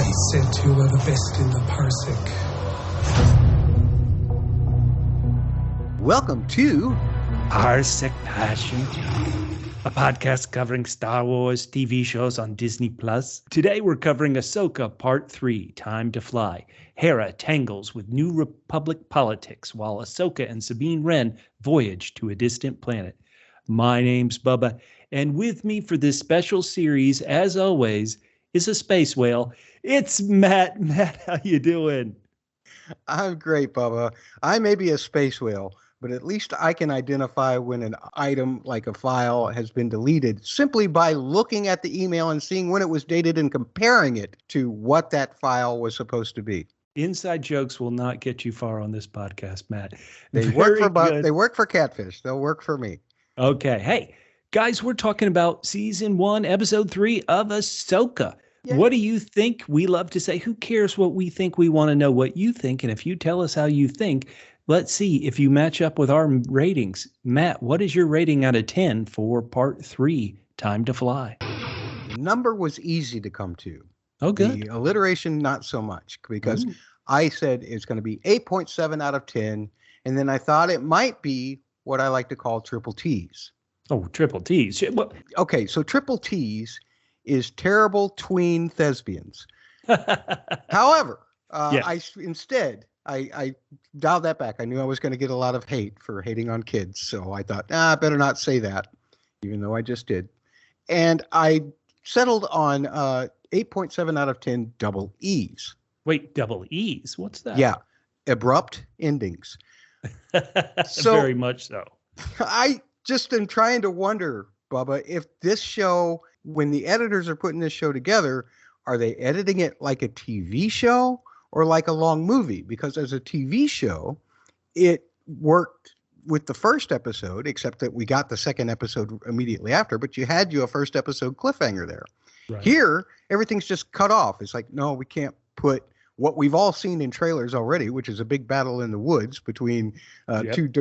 They said you were the best in the parsec. Welcome to Parsec Passion, a podcast covering Star Wars TV shows on Disney+. Today we're covering Ahsoka Part 3, Time to Fly. Hera tangles with New Republic politics while Ahsoka and Sabine Wren voyage to a distant planet. My name's Bubba, and with me for this special series, as always, is a space whale. It's Matt. Matt, how you doing? I'm great, Bubba. I may be a space whale, but at least I can identify when an item like a file has been deleted simply by looking at the email and seeing when it was dated and comparing it to what that file was supposed to be. Inside jokes will not get you far on this podcast, Matt. They work for Catfish. They'll work for me. Okay. Hey, guys, we're talking about Season 1, Episode 3 of Ahsoka. Yay. What do you think? We love to say, who cares what we think? We want to know what you think. And if you tell us how you think, let's see if you match up with our ratings. Matt, what is your rating out of 10 for Part 3, Time to Fly? The number was easy to come to. Oh, good. The alliteration, not so much, because I said it's going to be 8.7 out of 10. And then I thought it might be what I like to call triple T's. Oh, triple T's. Well, okay, so triple T's is terrible tween thespians. However, I dialed that back. I knew I was going to get a lot of hate for hating on kids. So I thought, I better not say that, even though I just did. And I settled on 8.7 out of 10 double E's. Wait, double E's? What's that? Yeah, abrupt endings. So, very much so. I just am trying to wonder, Bubba, if this show, when the editors are putting this show together, are they editing it like a TV show or like a long movie? Because as a TV show, it worked with the first episode, except that we got the second episode immediately after, but you had a first episode cliffhanger there. Right. Here, everything's just cut off. It's like, no, we can't put what we've all seen in trailers already, which is a big battle in the woods between two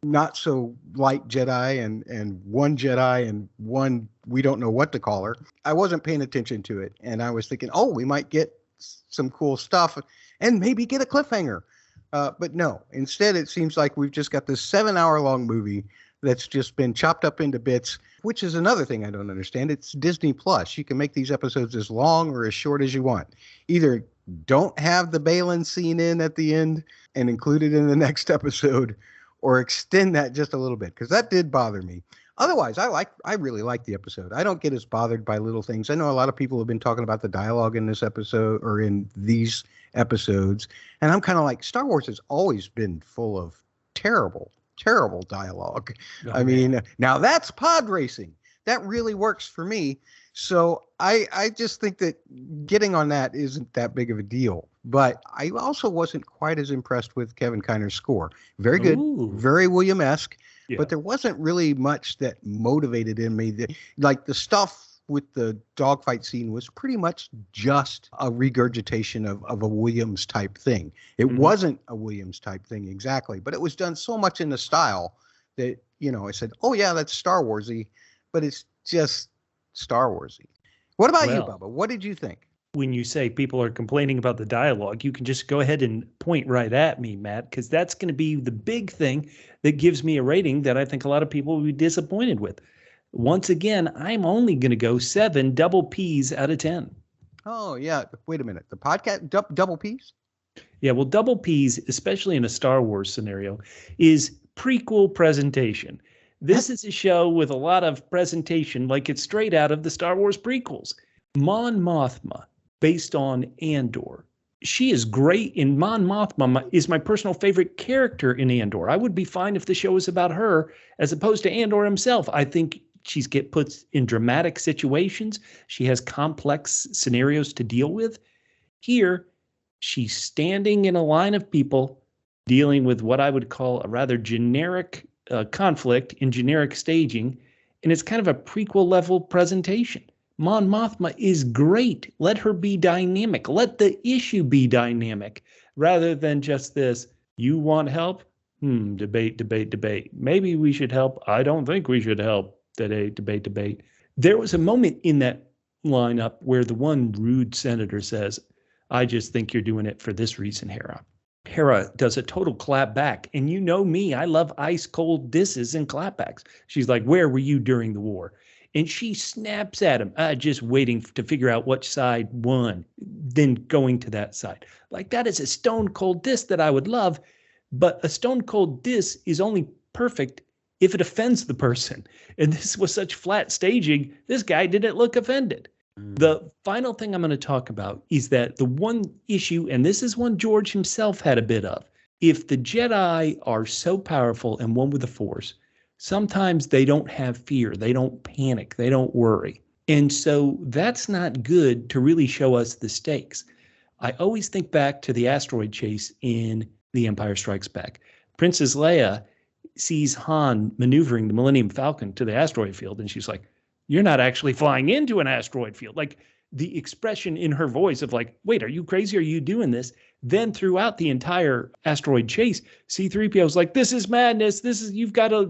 not so light Jedi and one Jedi and one, we don't know what to call her. I wasn't paying attention to it. And I was thinking, we might get some cool stuff and maybe get a cliffhanger. But no, instead, it seems like we've just got this 7-hour-long movie that's just been chopped up into bits, which is another thing I don't understand. It's Disney Plus. You can make these episodes as long or as short as you want. Either don't have the Balin scene in at the end and include it in the next episode, or extend that just a little bit, because that did bother me. Otherwise, I really like the episode. I don't get as bothered by little things. I know a lot of people have been talking about the dialogue in this episode or in these episodes, and I'm kind of like, Star Wars has always been full of terrible dialogue. I mean, now that's pod racing. That really works for me. So I just think that getting on that isn't that big of a deal. But I also wasn't quite as impressed with Kevin Kiner's score. Very good, very William-esque, but there wasn't really much that motivated in me. Like the stuff with the dogfight scene was pretty much just a regurgitation of a Williams type thing. It wasn't a Williams type thing exactly, but it was done so much in the style that, I said, oh yeah, that's Star Warsy, but it's just Star Warsy. What about you, Bubba? What did you think? When you say people are complaining about the dialogue, you can just go ahead and point right at me, Matt, because that's going to be the big thing that gives me a rating that I think a lot of people will be disappointed with. Once again, I'm only going to go 7 double P's out of 10. Oh, yeah. Wait a minute. The podcast, double P's? Yeah, well, double P's, especially in a Star Wars scenario, is prequel presentation. This is a show with a lot of presentation, like it's straight out of the Star Wars prequels. Mon Mothma, based on Andor. She is great in Mon Mothma, is my personal favorite character in Andor. I would be fine if the show was about her as opposed to Andor himself. I think she's put in dramatic situations. She has complex scenarios to deal with. Here, she's standing in a line of people dealing with what I would call a rather generic conflict in generic staging, and it's kind of a prequel level presentation. Mon Mothma is great. Let her be dynamic. Let the issue be dynamic rather than just this, you want help? Debate. Maybe we should help. I don't think we should help. Debate. There was a moment in that line up where the one rude senator says, I just think you're doing it for this reason, Hera. Hera does a total clap back. And you know me, I love ice cold disses and clapbacks. She's like, where were you during the war? And she snaps at him, just waiting to figure out which side won, then going to that side. Like, that is a stone cold diss that I would love. But a stone cold diss is only perfect if it offends the person. And this was such flat staging, this guy didn't look offended. The final thing I'm going to talk about is that the one issue, and this is one George himself had a bit of, if the Jedi are so powerful and one with the Force, sometimes they don't have fear, they don't panic, they don't worry. And so that's not good to really show us the stakes. I always think back to the asteroid chase in The Empire Strikes Back. Princess Leia sees Han maneuvering the Millennium Falcon to the asteroid field, and she's like, you're not actually flying into an asteroid field. Like, the expression in her voice of like, wait, are you crazy? Are you doing this? Then throughout the entire asteroid chase, C-3PO is like, this is madness. You've got a,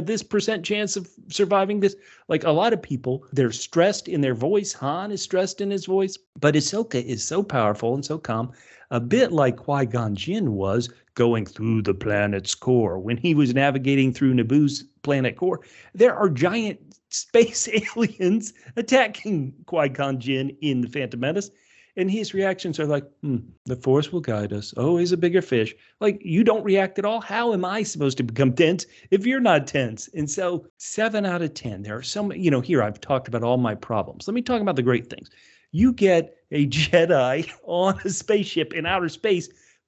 this % chance of surviving this. Like, a lot of people, they're stressed in their voice. Han is stressed in his voice. But Ahsoka is so powerful and so calm, a bit like Qui-Gon Jinn was going through the planet's core. When he was navigating through Naboo's planet core, there are giant space aliens attacking Qui-Gon Jinn in The Phantom Menace. And his reactions are like, the Force will guide us. Oh, he's a bigger fish. Like, you don't react at all. How am I supposed to become tense if you're not tense? And so 7 out of 10, there are so many, here I've talked about all my problems. Let me talk about the great things. You get a Jedi on a spaceship in outer space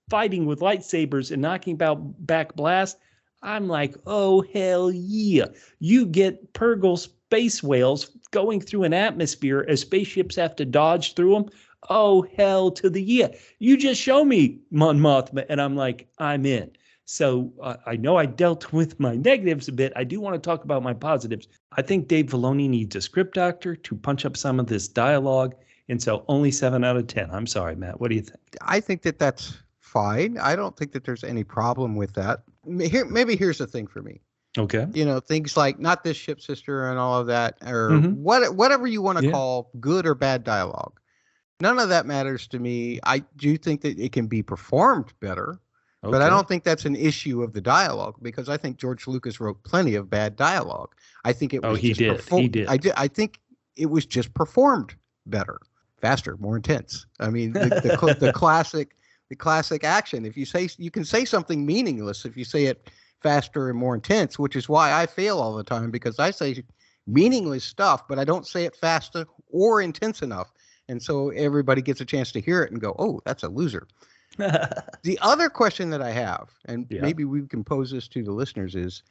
fighting with lightsabers and knocking back blasts. I'm like, oh, hell yeah. You get Purgle space whales going through an atmosphere as spaceships have to dodge through them. Oh, hell to the yeah. You just show me Mon Mothma, and I'm like, I'm in. So I know I dealt with my negatives a bit. I do want to talk about my positives. I think Dave Filoni needs a script doctor to punch up some of this dialogue. And so only 7 out of 10. I'm sorry, Matt. What do you think? I think that that's fine. I don't think that there's any problem with that. Here's the thing for me. Okay. Things like not this ship sister and all of that, or whatever you want to call good or bad dialogue. None of that matters to me. I do think that it can be performed better, but I don't think that's an issue of the dialogue, because I think George Lucas wrote plenty of bad dialogue. I think it was he did. I think it was just performed better, faster, more intense. I mean, the classic action. If you can say something meaningless if you say it faster and more intense, which is why I fail all the time, because I say meaningless stuff, but I don't say it faster or intense enough. And so everybody gets a chance to hear it and go, oh, that's a loser. The other question that I have, and maybe we can pose this to the listeners, is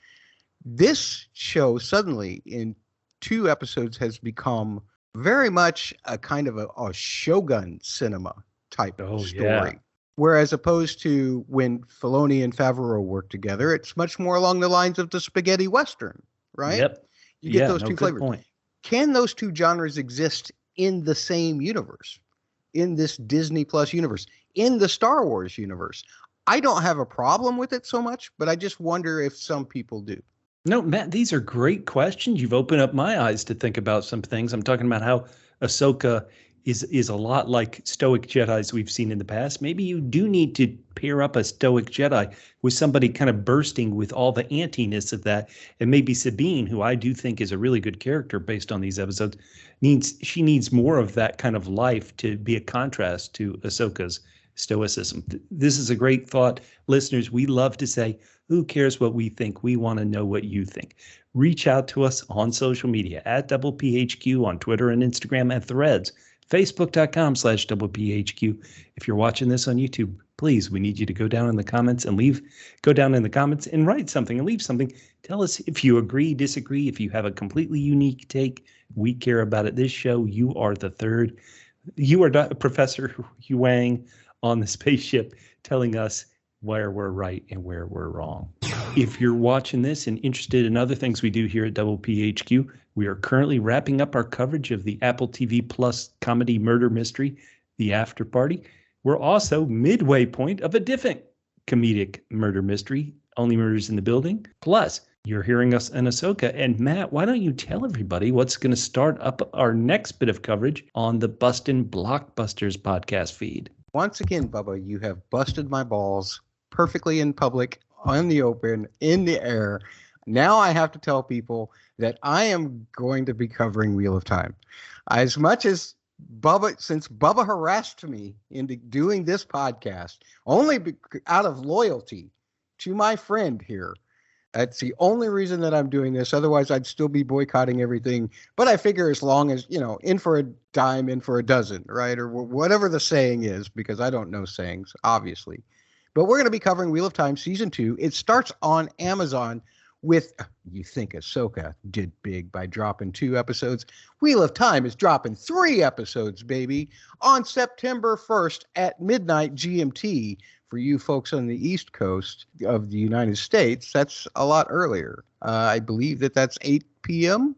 this show suddenly in 2 episodes has become very much a kind of a Shogun cinema type story. Yeah. Whereas opposed to when Filoni and Favreau work together, it's much more along the lines of the spaghetti Western, right? Yep. You get those two flavors. Point. Can those two genres exist in the same universe, in this Disney Plus universe, in the Star Wars universe? I don't have a problem with it so much, but I just wonder if some people do. No, Matt, these are great questions. You've opened up my eyes to think about some things. I'm talking about how Ahsoka is a lot like stoic Jedis we've seen in the past. Maybe you do need to pair up a stoic Jedi with somebody kind of bursting with all the antiness of that. And maybe Sabine, who I do think is a really good character based on these episodes, needs more of that kind of life to be a contrast to Ahsoka's stoicism. This is a great thought. Listeners, we love to say, who cares what we think? We want to know what you think. Reach out to us on social media at PHQ on Twitter and Instagram and Threads. Facebook.com/PHQ. If you're watching this on YouTube, please, we need you to go down in the comments and write something and leave something. Tell us if you agree, disagree, if you have a completely unique take. We care about it. This show, you are the third. You are Professor Huang on the spaceship telling us where we're right and where we're wrong. If you're watching this and interested in other things we do here at PHQ, we are currently wrapping up our coverage of the Apple TV Plus comedy murder mystery, The After Party. We're also midway point of a different comedic murder mystery, Only Murders in the Building. Plus, You're hearing us in Ahsoka. And Matt, why don't you tell everybody what's going to start up our next bit of coverage on the Bustin' Blockbusters podcast feed? Once again, Bubba, you have busted my balls perfectly in public, on the open, in the air. Now I have to tell people that I am going to be covering Wheel of Time. As much as since Bubba harassed me into doing this podcast, only out of loyalty to my friend here, that's the only reason that I'm doing this. Otherwise, I'd still be boycotting everything. But I figure as long as, in for a dime, in for a dozen, right? Or whatever the saying is, because I don't know sayings, obviously. But we're going to be covering Wheel of Time Season 2. It starts on Amazon with, you think Ahsoka did big by dropping 2 episodes. Wheel of Time is dropping 3 episodes, baby, on September 1st at midnight GMT. For you folks on the East Coast of the United States, that's a lot earlier. I believe that's 8 p.m.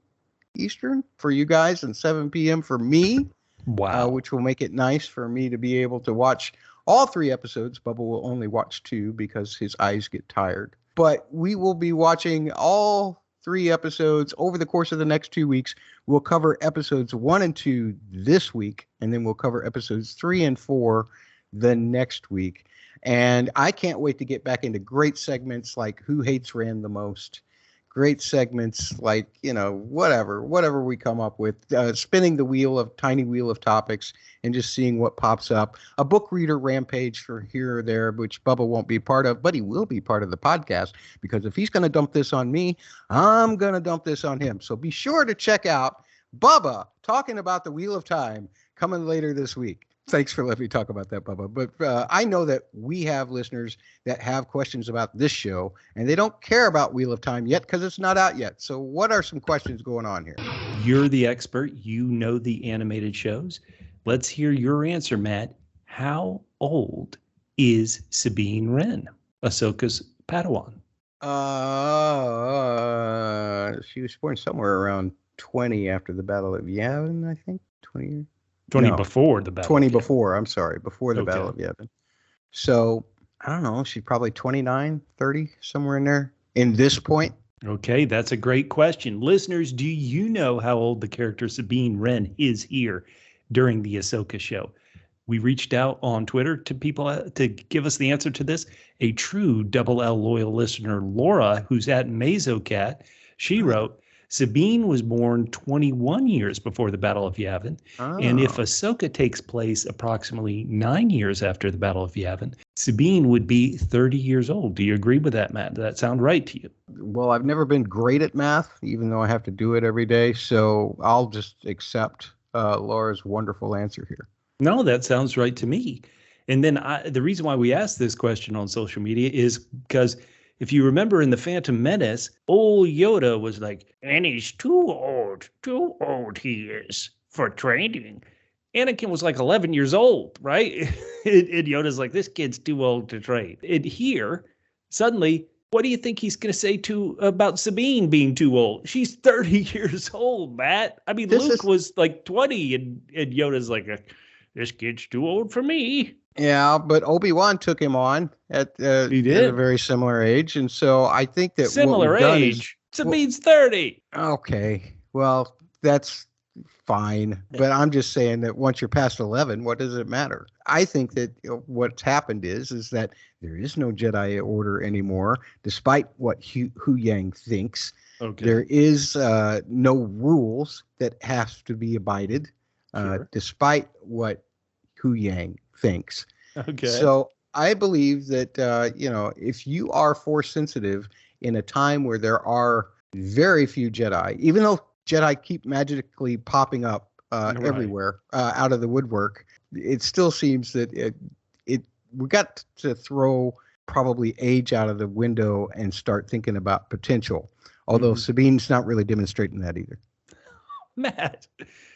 Eastern for you guys and 7 p.m. for me. Wow. Which will make it nice for me to be able to watch all 3 episodes. Bubba will only watch 2 because his eyes get tired. But we will be watching all 3 episodes over the course of the next 2 weeks. We'll cover episodes 1 and 2 this week, and then we'll cover episodes 3 and 4 the next week. And I can't wait to get back into great segments like Who Hates Rand the Most? Great segments like, whatever we come up with, spinning the tiny wheel of topics and just seeing what pops up. A book reader rampage for here or there, which Bubba won't be part of, but he will be part of the podcast because if he's going to dump this on me, I'm going to dump this on him. So be sure to check out Bubba talking about the Wheel of Time coming later this week. Thanks for letting me talk about that, Bubba. But I know that we have listeners that have questions about this show, and they don't care about Wheel of Time yet because it's not out yet. So what are some questions going on here? You're the expert. You know the animated shows. Let's hear your answer, Matt. How old is Sabine Wren, Ahsoka's Padawan? She was born somewhere around 20 after the Battle of Yavin, I think. 20 years. 20 before the battle. 20 before, I'm sorry, before the Battle of Yavin. So, I don't know, she's probably 29, 30, somewhere in there, in this point. Okay, that's a great question. Listeners, do you know how old the character Sabine Wren is here during the Ahsoka show? We reached out on Twitter to people to give us the answer to this. A true Double L loyal listener, Laura, who's at Mazocat, she wrote, Sabine was born 21 years before the Battle of Yavin, and if Ahsoka takes place approximately 9 years after the Battle of Yavin, Sabine would be 30 years old. Do you agree with that, Matt? Does that sound right to you? Well, I've never been great at math, even though I have to do it every day, so I'll just accept Laura's wonderful answer here. No, that sounds right to me. And then the reason why we asked this question on social media is because if you remember in The Phantom Menace, old Yoda was like, and he's too old he is for training. Anakin was like 11 years old, right? And Yoda's like, this kid's too old to train. And here, suddenly, what do you think he's going to say about Sabine being too old? She's 30 years old, Matt. I mean, Luke was like 20, and Yoda's like, this kid's too old for me. Yeah, but Obi-Wan took him on at a very similar age. And so I think that similar age. Sabine's 30. Okay. Well, that's fine. But I'm just saying that once you're past 11, what does it matter? I think that what's happened is that there is no Jedi Order anymore, despite what Hu Yang thinks. Okay. There is no rules that has to be abided, despite what Hu Yang thinks. Okay. So I believe that, if you are force sensitive in a time where there are very few Jedi, even though Jedi keep magically popping up everywhere out of the woodwork, it still seems that we got to throw probably age out of the window and start thinking about potential. Although Sabine's not really demonstrating that either. Matt.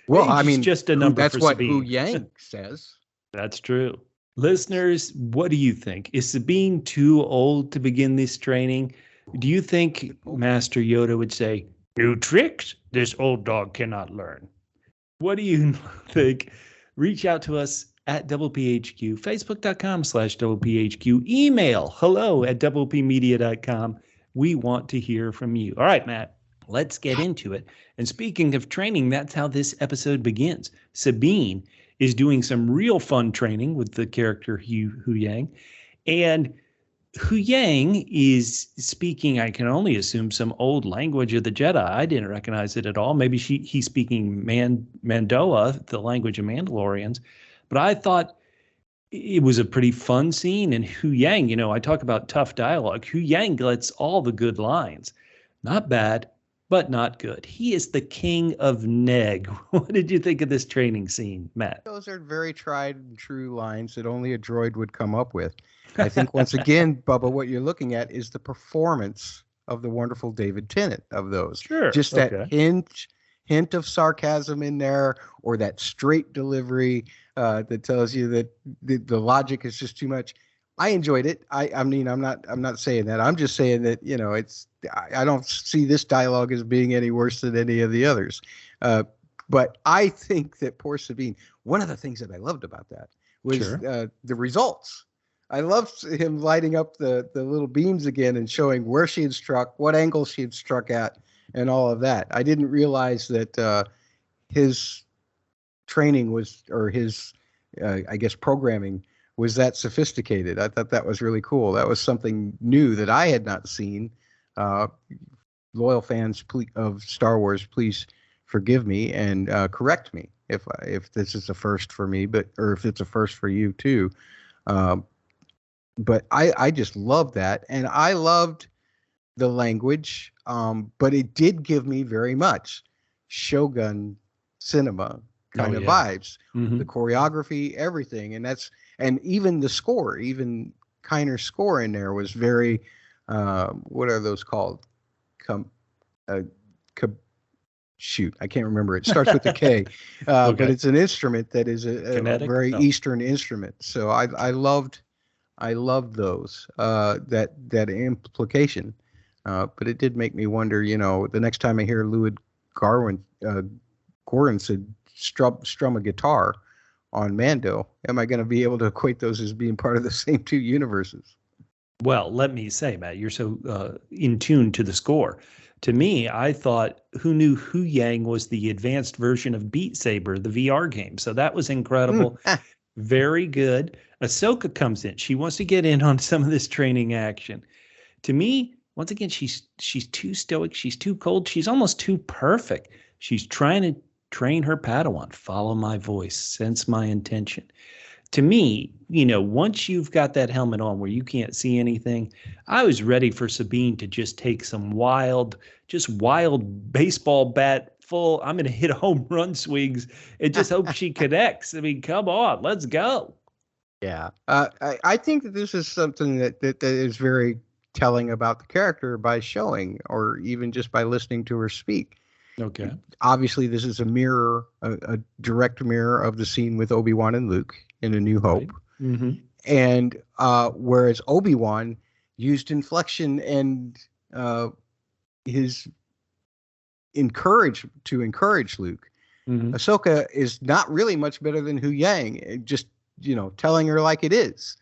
Well, I mean, just a number that's for what Sabine. Hu Yang says. That's true. Listeners, what do you think? Is Sabine too old to begin this training? Do you think Master Yoda would say, new tricks this old dog cannot learn? What do you think? Reach out to us at PHQ, facebook.com/PHQ, email hello@PPmedia.com. We want to hear from you. All right, Matt, let's get into it. And speaking of training, that's how this episode begins. Sabine is doing some real fun training with the character Hu Yang. And Hu Yang is speaking, I can only assume, some old language of the Jedi. I didn't recognize it at all. Maybe he's speaking Mandoa, the language of Mandalorians. But I thought it was a pretty fun scene. And Hu Yang, I talk about tough dialogue. Hu Yang gets all the good lines. Not bad, but not good. He is the king of neg. What did you think of this training scene, Matt? Those are very tried and true lines that only a droid would come up with. I think, once again, Bubba, what you're looking at is the performance of the wonderful David Tennant of those. Sure. Just that hint of sarcasm in there, or that straight delivery that tells you that the logic is just too much. I enjoyed it. I mean, I'm not saying that. I'm just saying that, I don't see this dialogue as being any worse than any of the others. But I think that poor Sabine, one of the things that I loved about that was the results. I loved him lighting up the little beams again and showing where she had struck, what angle she had struck at, and all of that. I didn't realize that his training was, or his, I guess, programming was that sophisticated. I thought that was really cool. That was something new that I had not seen. Loyal fans of Star Wars, please forgive me and correct me if this is a first for me, or if it's a first for you too. But I just loved that, and I loved the language, but it did give me very much Shogun cinema kind of vibes. Mm-hmm. The choreography, everything, and even the score, even Kiner's score in there was very, what are those called? Shoot, I can't remember. It starts with a K, but it's an instrument that is a very Eastern instrument. So I loved those, that implication. But it did make me wonder, the next time I hear Louis Goranson strum a guitar on Mando, am I going to be able to equate those as being part of the same two universes? Well, let me say, Matt, you're so in tune to the score. To me, I thought Who Knew Hu Yang was the advanced version of Beat Saber, the VR game. So that was incredible. Very good. Ahsoka comes in. She wants to get in on some of this training action. To me, once again, she's too stoic. She's too cold. She's almost too perfect. She's trying to train her Padawan. Follow my voice. Sense my intention. To me, once you've got that helmet on where you can't see anything, I was ready for Sabine to just take some wild baseball bat full, I'm going to hit home run swings and just hope she connects. I mean, come on, let's go. Yeah. I think that this is something that is very telling about the character by showing, or even just by listening to her speak. Okay. Obviously, this is a mirror, a direct mirror of the scene with Obi-Wan and Luke in A New Hope. Right. Mm-hmm. And whereas Obi-Wan used inflection and his encourage Luke, mm-hmm. Ahsoka is not really much better than Hu Yang, just, telling her like it is.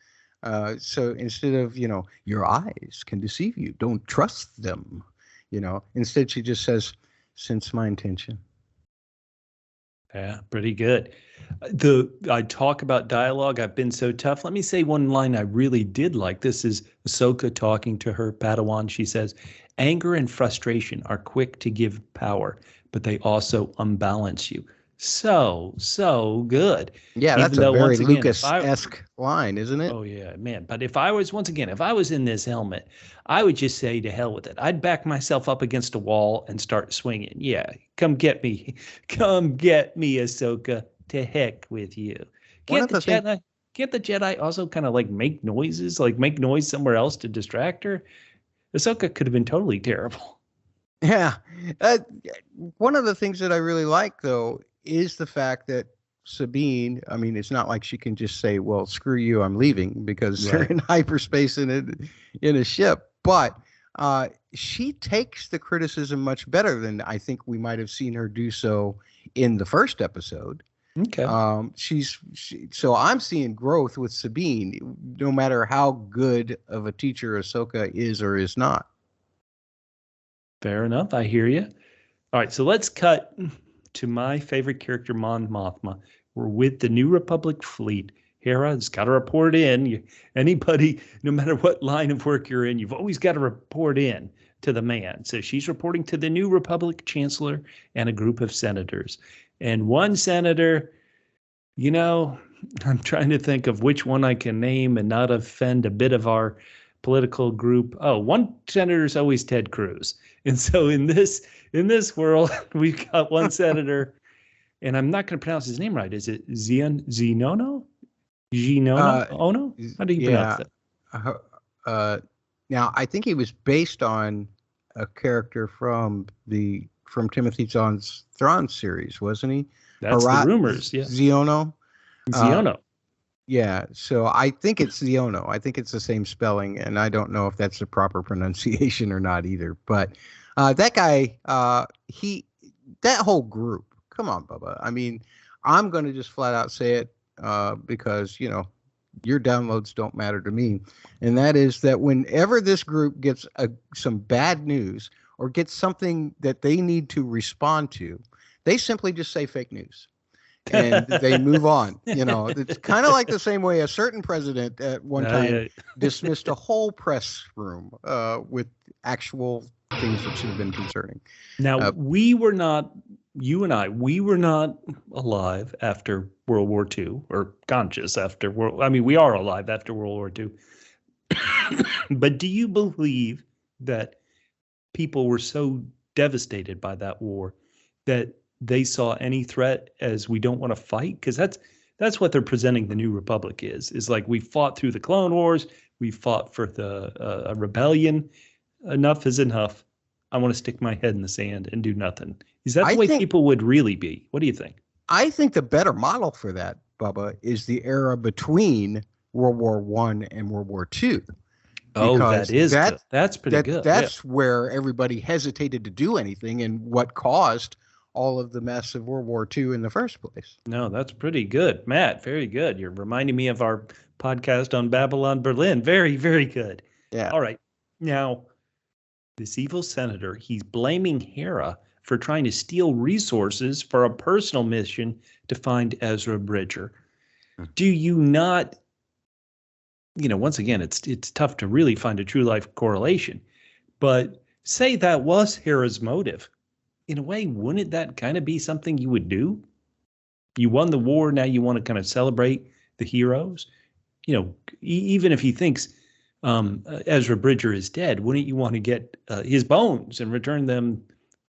So instead of, your eyes can deceive you, don't trust them, instead she just says, sense my intention. Yeah, pretty good. I talk about dialogue. I've been so tough. Let me say one line I really did like. This is Ahsoka talking to her Padawan. She says, anger and frustration are quick to give power, but they also unbalance you. So good. Yeah, that's a very Lucas-esque line, isn't it? Oh, yeah, man. But if I was in this helmet, I would just say to hell with it. I'd back myself up against a wall and start swinging. Yeah, come get me. Come get me, Ahsoka. To heck with you. Can't the Jedi also kind of make noises, make noise somewhere else to distract her? Ahsoka could have been totally terrible. Yeah. One of the things that I really like, though, is the fact that Sabine, I mean, it's not like she can just say, well, screw you, I'm leaving, because they're in hyperspace in a ship. But she takes the criticism much better than I think we might have seen her do so in the first episode. Okay. So I'm seeing growth with Sabine, no matter how good of a teacher Ahsoka is or is not. Fair enough. I hear you. All right, so let's cut to my favorite character, Mon Mothma. We're with the New Republic fleet. Hera's got to report in. Anybody, no matter what line of work you're in, you've always got to report in to the man. So she's reporting to the New Republic chancellor and a group of senators. And one senator, I'm trying to think of which one I can name and not offend a bit of our political group. Oh, one senator is always Ted Cruz. And so in this world, we've got one senator, and I'm not going to pronounce his name right. Is it Xiono? Ono? How do you pronounce that? Now, I think he was based on a character from Timothy Zahn's Thrawn series, wasn't he? That's the rumors, yeah. Xiono. Yeah, so I think it's Xiono. I think it's the same spelling, and I don't know if that's the proper pronunciation or not either. But that guy, that whole group, come on, Bubba. I mean, I'm going to just flat out say it because, your downloads don't matter to me. And that is that whenever this group gets some bad news or gets something that they need to respond to, they simply just say fake news. And they move on. It's kind of like the same way a certain president at one time dismissed a whole press room with actual things that should have been concerning. Now, you and I, we were not alive after World War II or conscious after we are alive after World War II. But do you believe that people were so devastated by that war that they saw any threat as we don't want to fight? Because that's what they're presenting the New Republic is like we fought through the Clone Wars, we fought for the rebellion. Enough is enough. I want to stick my head in the sand and do nothing. Is that the way people would really be? What do you think? I think the better model for that, Bubba, is the era between World War I and World War II. Oh, that's pretty good. That's where everybody hesitated to do anything and what caused all of the mess of World War II in the first place. No, that's pretty good. Matt, very good. You're reminding me of our podcast on Babylon Berlin. Very, very good. Yeah. All right. Now, this evil senator, he's blaming Hera for trying to steal resources for a personal mission to find Ezra Bridger. Do you not, once again, it's tough to really find a true life correlation, but say that was Hera's motive. In a way, wouldn't that kind of be something you would do? You won the war, now you want to kind of celebrate the heroes. Even if he thinks Ezra Bridger is dead, wouldn't you want to get his bones and return them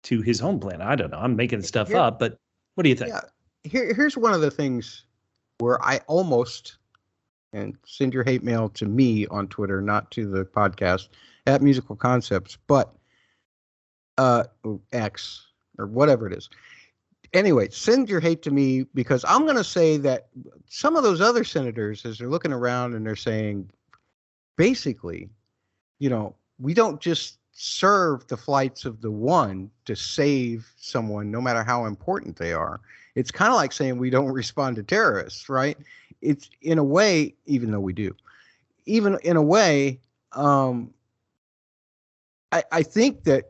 to his home planet? I don't know. I'm making stuff up, but what do you think? Yeah, here's one of the things where I almost, and send your hate mail to me on Twitter, not to the podcast, at Musical Concepts, but X or whatever it is. Anyway, send your hate to me because I'm going to say that some of those other senators, as they're looking around and they're saying, basically, we don't just serve the flights of the one to save someone, no matter how important they are. It's kind of like saying we don't respond to terrorists, right? It's in a way, even though we do, even in a way, I think that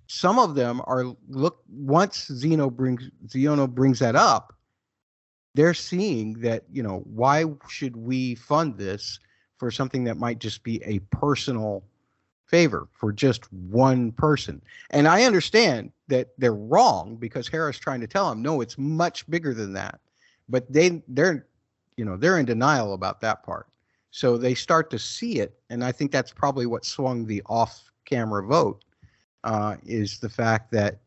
some of them once Xiono brings that up, they're seeing that, why should we fund this for something that might just be a personal favor for just one person? And I understand that they're wrong because Hera's trying to tell them, no, it's much bigger than that. But they're in denial about that part. So they start to see it. And I think that's probably what swung the off-camera vote, is the fact that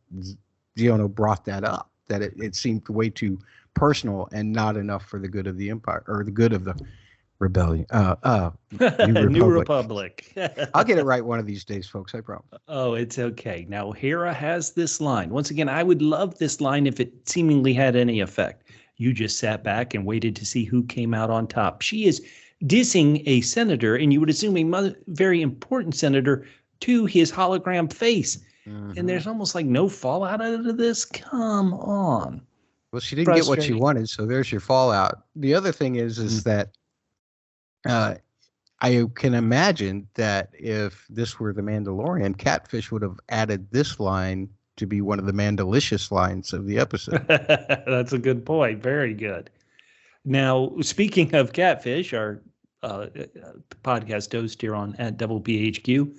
Xiono brought that up, that it seemed way too personal and not enough for the good of the empire or the good of the rebellion. New Republic. I'll get it right one of these days, folks. I promise. Oh, it's okay. Now, Hera has this line. Once again, I would love this line if it seemingly had any effect. You just sat back and waited to see who came out on top. She is dissing a senator, and you would assume a very important senator, to his hologram face. Mm-hmm. And there's almost like no fallout out of this. Come on. Well, she didn't get what she wanted, so there's your fallout. The other thing is that I can imagine that if this were The Mandalorian, Catfish would have added this line to be one of the Mandalicious lines of the episode. That's a good point. Very good. Now, speaking of Catfish, our podcast host here on at Double PHQ,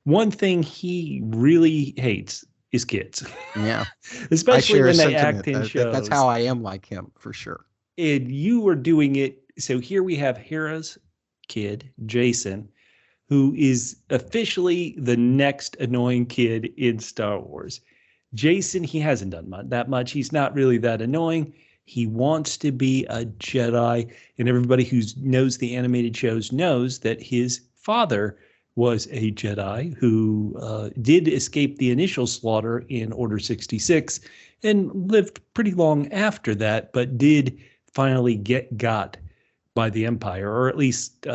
one thing he really hates is kids. Yeah. Especially when they act in shows. That's how I am like him, for sure. And you were doing it. So here we have Hera's kid, Jason, who is officially the next annoying kid in Star Wars. Jason, he hasn't done that much. He's not really that annoying. He wants to be a Jedi, and everybody who knows the animated shows knows that his father was a Jedi who did escape the initial slaughter in Order 66 and lived pretty long after that, but did finally get got by the Empire, or at least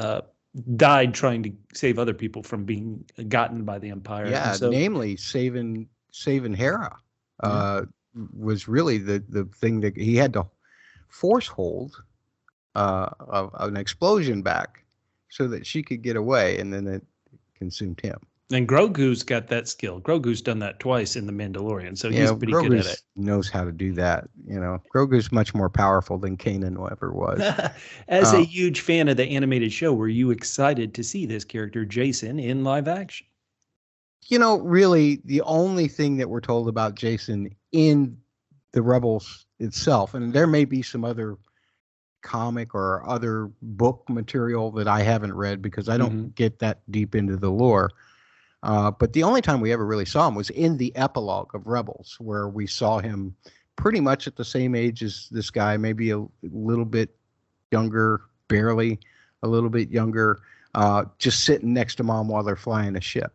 died trying to save other people from being gotten by the Empire. Yeah, so, namely saving Hera was really the thing that he had to force hold of an explosion back so that she could get away, and then it consumed him. And Grogu's got that skill. Grogu's done that twice in The Mandalorian, so he's pretty good at it. Knows how to do that. Grogu's much more powerful than Kanan ever was. As a huge fan of the animated show, were you excited to see this character, Jason, in live action? Really, the only thing that we're told about Jason in the Rebels itself, and there may be some other comic or other book material that I haven't read because I don't get that deep into the lore. But the only time we ever really saw him was in the epilogue of Rebels, where we saw him pretty much at the same age as this guy, maybe a little bit younger, barely a little bit younger, just sitting next to Mom while they're flying a ship.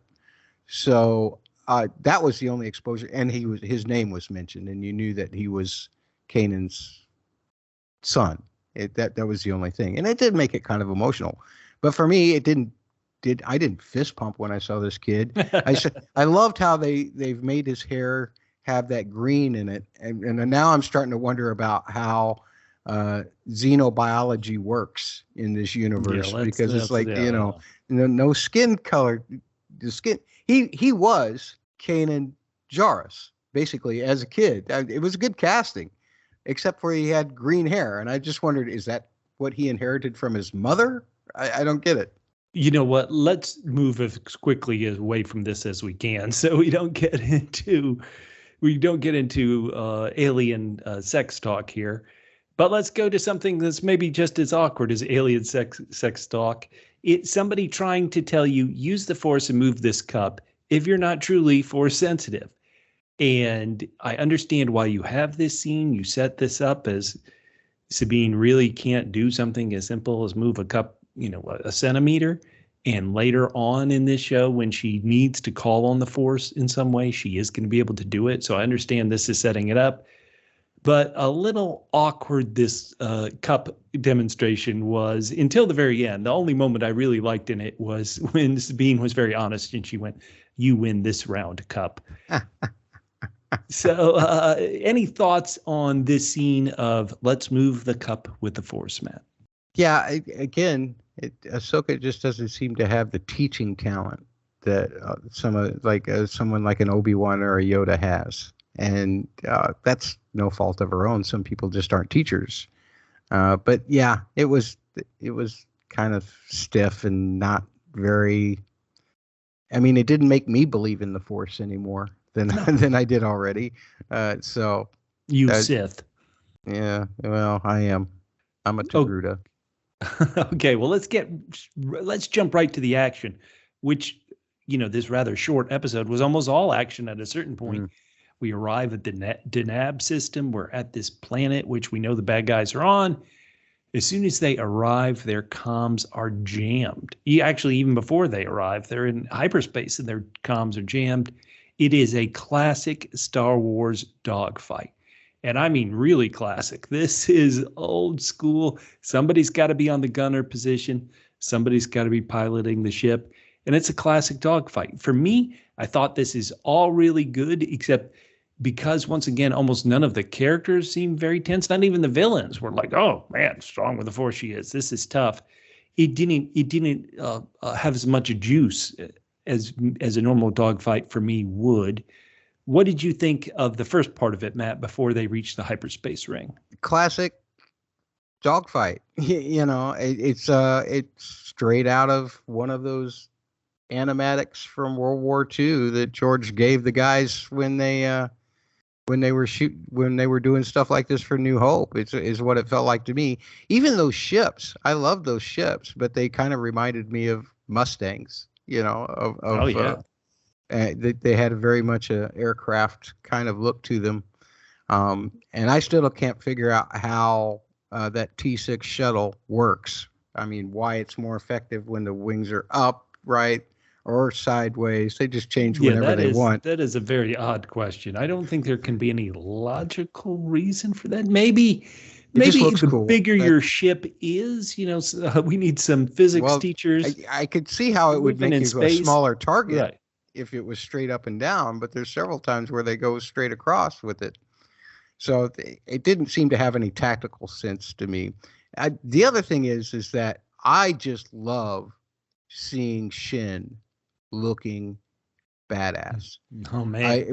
So that was the only exposure, and his name was mentioned, and you knew that he was Kanan's son. That was the only thing, and it did make it kind of emotional. But for me, I didn't fist pump when I saw this kid. I loved how they've made his hair have that green in it, and now I'm starting to wonder about how xenobiology works in this universe, because it's like no skin color. The skin. He was Kanan Jarrus basically as a kid. It was good casting, except for he had green hair, and I just wondered, is that what he inherited from his mother? I don't get it. You know what? Let's move as quickly away from this as we can, so we don't get into alien sex talk here. But let's go to something that's maybe just as awkward as alien sex talk. It's somebody trying to tell you, use the Force and move this cup if you're not truly Force sensitive. And I understand why you have this scene. You set this up as Sabine really can't do something as simple as move a cup, a centimeter. And later on in this show, when she needs to call on the Force in some way, she is going to be able to do it. So I understand this is setting it up. But a little awkward this cup demonstration was until the very end. The only moment I really liked in it was when Sabine was very honest and she went, "You win this round, cup." So any thoughts on this scene of let's move the cup with the Force, Matt? Yeah, again, Ahsoka just doesn't seem to have the teaching talent that someone like an Obi-Wan or a Yoda has. And that's no fault of her own. Some people just aren't teachers. But yeah, it was kind of stiff and not very. I mean, it didn't make me believe in the Force anymore than I did already. So you Sith. Yeah, well, I am. I'm a Togruta. Okay, well, let's jump right to the action, which this rather short episode was almost all action at a certain point. We arrive at the Denab system. We're at this planet, which we know the bad guys are on. As soon as they arrive, their comms are jammed. Actually, even before they arrive, they're in hyperspace and their comms are jammed. It is a classic Star Wars dogfight. And I mean really classic. This is old school. Somebody's got to be on the gunner position. Somebody's got to be piloting the ship. And it's a classic dogfight. For me, I thought this is all really good, except because, once again, almost none of the characters seem very tense. Not even the villains were like, oh, man, strong with the Force she is. This is tough. it didn't have as much juice as a normal dogfight for me would. What did you think of the first part of it, Matt, before they reached the hyperspace ring? Classic dogfight. It's straight out of one of those animatics from World War II that George gave the guys when they were doing stuff like this for New Hope. Is what it felt like to me. Even those ships, I love those ships, but they kind of reminded me of Mustangs. They had very much a aircraft kind of look to them. And I still can't figure out how that T6 shuttle works. I mean, why it's more effective when the wings are up, right, or sideways. They just change whenever they want. That is a very odd question. I don't think there can be any logical reason for that. Maybe the cool. Bigger your ship is, we need some physics teachers. I could see how it would make you space. A smaller target. Right. If it was straight up and down, but there's several times where they go straight across with it. So it didn't seem to have any tactical sense to me. The other thing is that I just love seeing Shin looking badass. Oh man.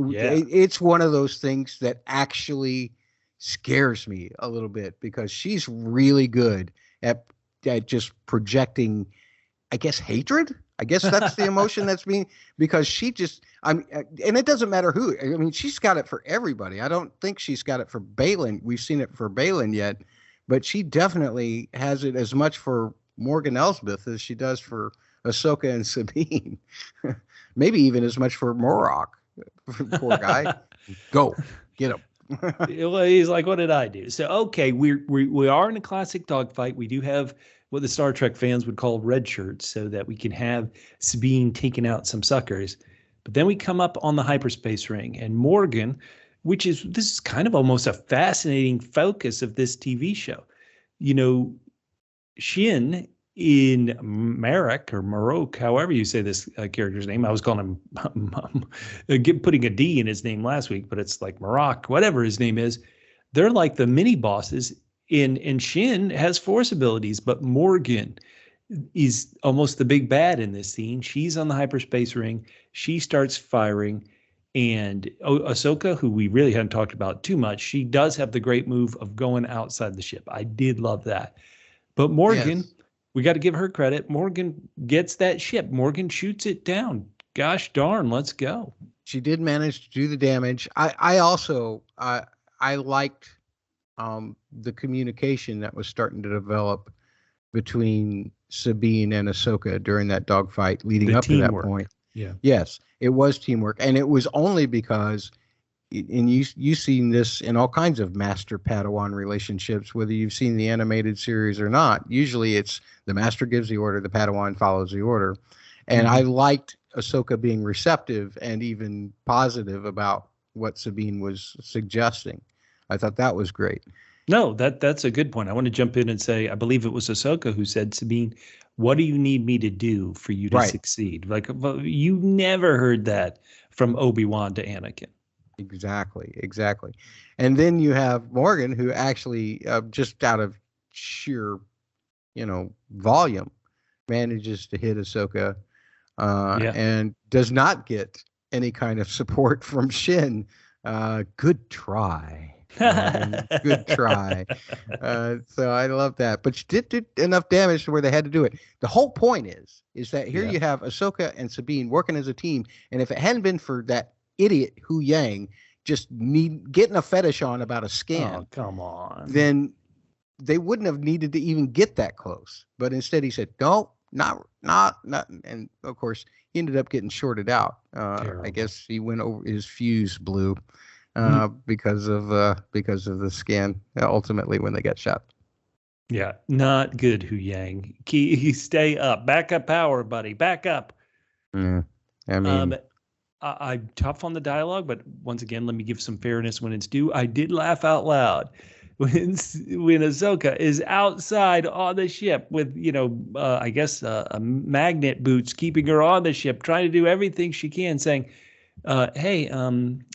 It's one of those things that actually scares me a little bit because she's really good at just projecting, I guess, hatred. I guess that's the emotion that's being, because she just, and it doesn't matter who. I mean, she's got it for everybody. I don't think she's got it for Baylan. We've seen it for Baylan yet, but she definitely has it as much for Morgan Elsbeth as she does for Ahsoka and Sabine. Maybe even as much for Morok. Poor guy. Go get him. Well, he's like, what did I do? So, okay, we are in a classic dogfight. We do have what the Star Trek fans would call red shirts so that we can have Sabine taking out some suckers. But then we come up on the hyperspace ring and Morgan, this is kind of almost a fascinating focus of this TV show. Shin in Marek or Marok, however you say this character's name. I was calling him, putting a D in his name last week, but it's like Marok, whatever his name is. They're like the mini bosses. And Shin has force abilities, but Morgan is almost the big bad in this scene. She's on the hyperspace ring. She starts firing. And Ahsoka, who we really haven't talked about too much, she does have the great move of going outside the ship. I did love that. But Morgan, we got to give her credit. Morgan gets that ship. Morgan shoots it down. Gosh darn, let's go. She did manage to do the damage. I also liked the communication that was starting to develop between Sabine and Ahsoka during that dogfight leading up to that point. Yeah. Yes, it was teamwork. And it was only because, and you've seen this in all kinds of master Padawan relationships, whether you've seen the animated series or not. Usually it's the master gives the order, the Padawan follows the order. And I liked Ahsoka being receptive and even positive about what Sabine was suggesting. I thought that was great. No, that's a good point. I want to jump in and say, I believe it was Ahsoka who said, Sabine, what do you need me to do for you to succeed? Like, you never heard that from Obi-Wan to Anakin. Exactly. And then you have Morgan, who actually, just out of sheer, volume, manages to hit Ahsoka and does not get any kind of support from Shin. Good try. Good try. So I love that. But she did do enough damage to where they had to do it. The whole point is that here you have Ahsoka and Sabine working as a team. And if it hadn't been for that idiot Hu Yang just getting a fetish on about a scan, oh, come on, then they wouldn't have needed to even get that close. But instead he said, no, not. And of course he ended up getting shorted out. I guess he went over, his fuse blew. Because of the scan ultimately when they got shot. Yeah, not good, Hu Yang. Stay up. Back up power, buddy. Back up. Yeah. I mean, I'm tough on the dialogue, but once again, let me give some fairness when it's due. I did laugh out loud when Ahsoka is outside on the ship with, I guess a magnet boots keeping her on the ship, trying to do everything she can, saying, hey,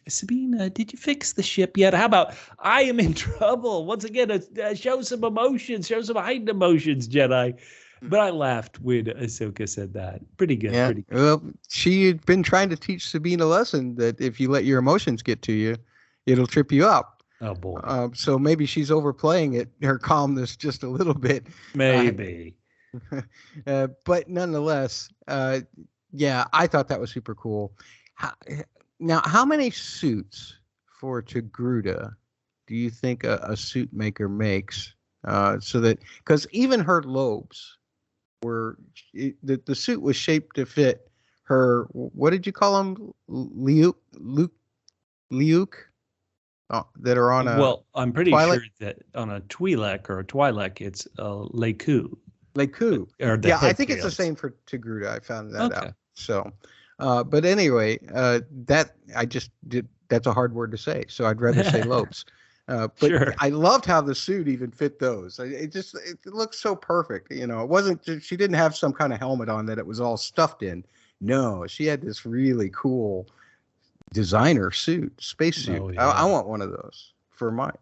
Sabine, did you fix the ship yet? How about I am in trouble? Once again, show some emotions, show some heightened emotions, Jedi. But I laughed when Ahsoka said that. Pretty good. Yeah. Pretty good. Well, she had been trying to teach Sabine a lesson that if you let your emotions get to you, it'll trip you up. Oh, boy. So maybe she's overplaying it, her calmness just a little bit. Maybe. But nonetheless, yeah, I thought that was super cool. Now, how many suits for Togruta do you think a suit maker makes? So that, because even her lobes were, the suit was shaped to fit her, what did you call them? Liuk? That are on a Well, I'm pretty Twi'lek? sure that on a Twi'lek or a Twi'lek, it's a Leku. Leku. Or the Yeah, I think it's the headtails. same for Togruta. I found that Okay. out. So, but anyway, that I just did. That's a hard word to say, so I'd rather say lobes. But Sure. I loved how the suit even fit those. It looks so perfect. You know, it wasn't. She didn't have some kind of helmet on that it was all stuffed in. No, she had this really cool designer suit, spacesuit. Oh, yeah. I want one of those for mine.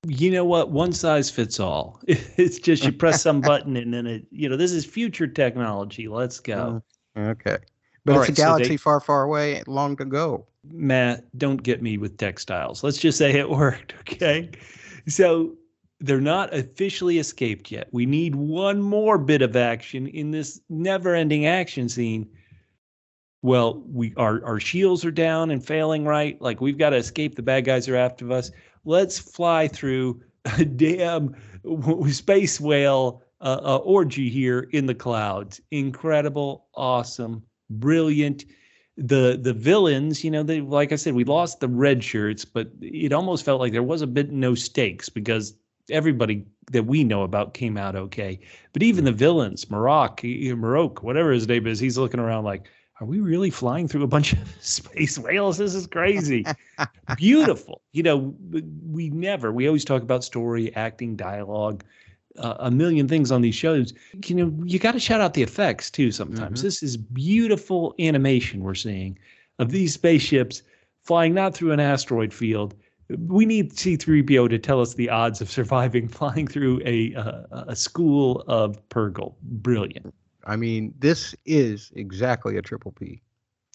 You know what? One size fits all. It's just you press some button and then it, this is future technology. Let's go. Okay. But All it's right, a so galaxy far, far away, long to go. Matt, don't get me with textiles. Let's just say it worked, okay? So they're not officially escaped yet. We need one more bit of action in this never-ending action scene. Well, our shields are down and failing, right? Like, we've got to escape. The bad guys are after us. Let's fly through a damn space whale orgy here in the clouds. Incredible, awesome, brilliant. The villains, like I said, we lost the red shirts, but it almost felt like there was a bit no stakes because everybody that we know about came out okay. But even the villains, Marok, whatever his name is, he's looking around like, are we really flying through a bunch of space whales? This is crazy. Beautiful. We always talk about story, acting, dialogue, a million things on these shows. You got to shout out the effects too sometimes. Mm-hmm. This is beautiful animation we're seeing of these spaceships flying not through an asteroid field. We need C-3PO to tell us the odds of surviving flying through a school of Purgle. Brilliant. I mean, this is exactly a triple P.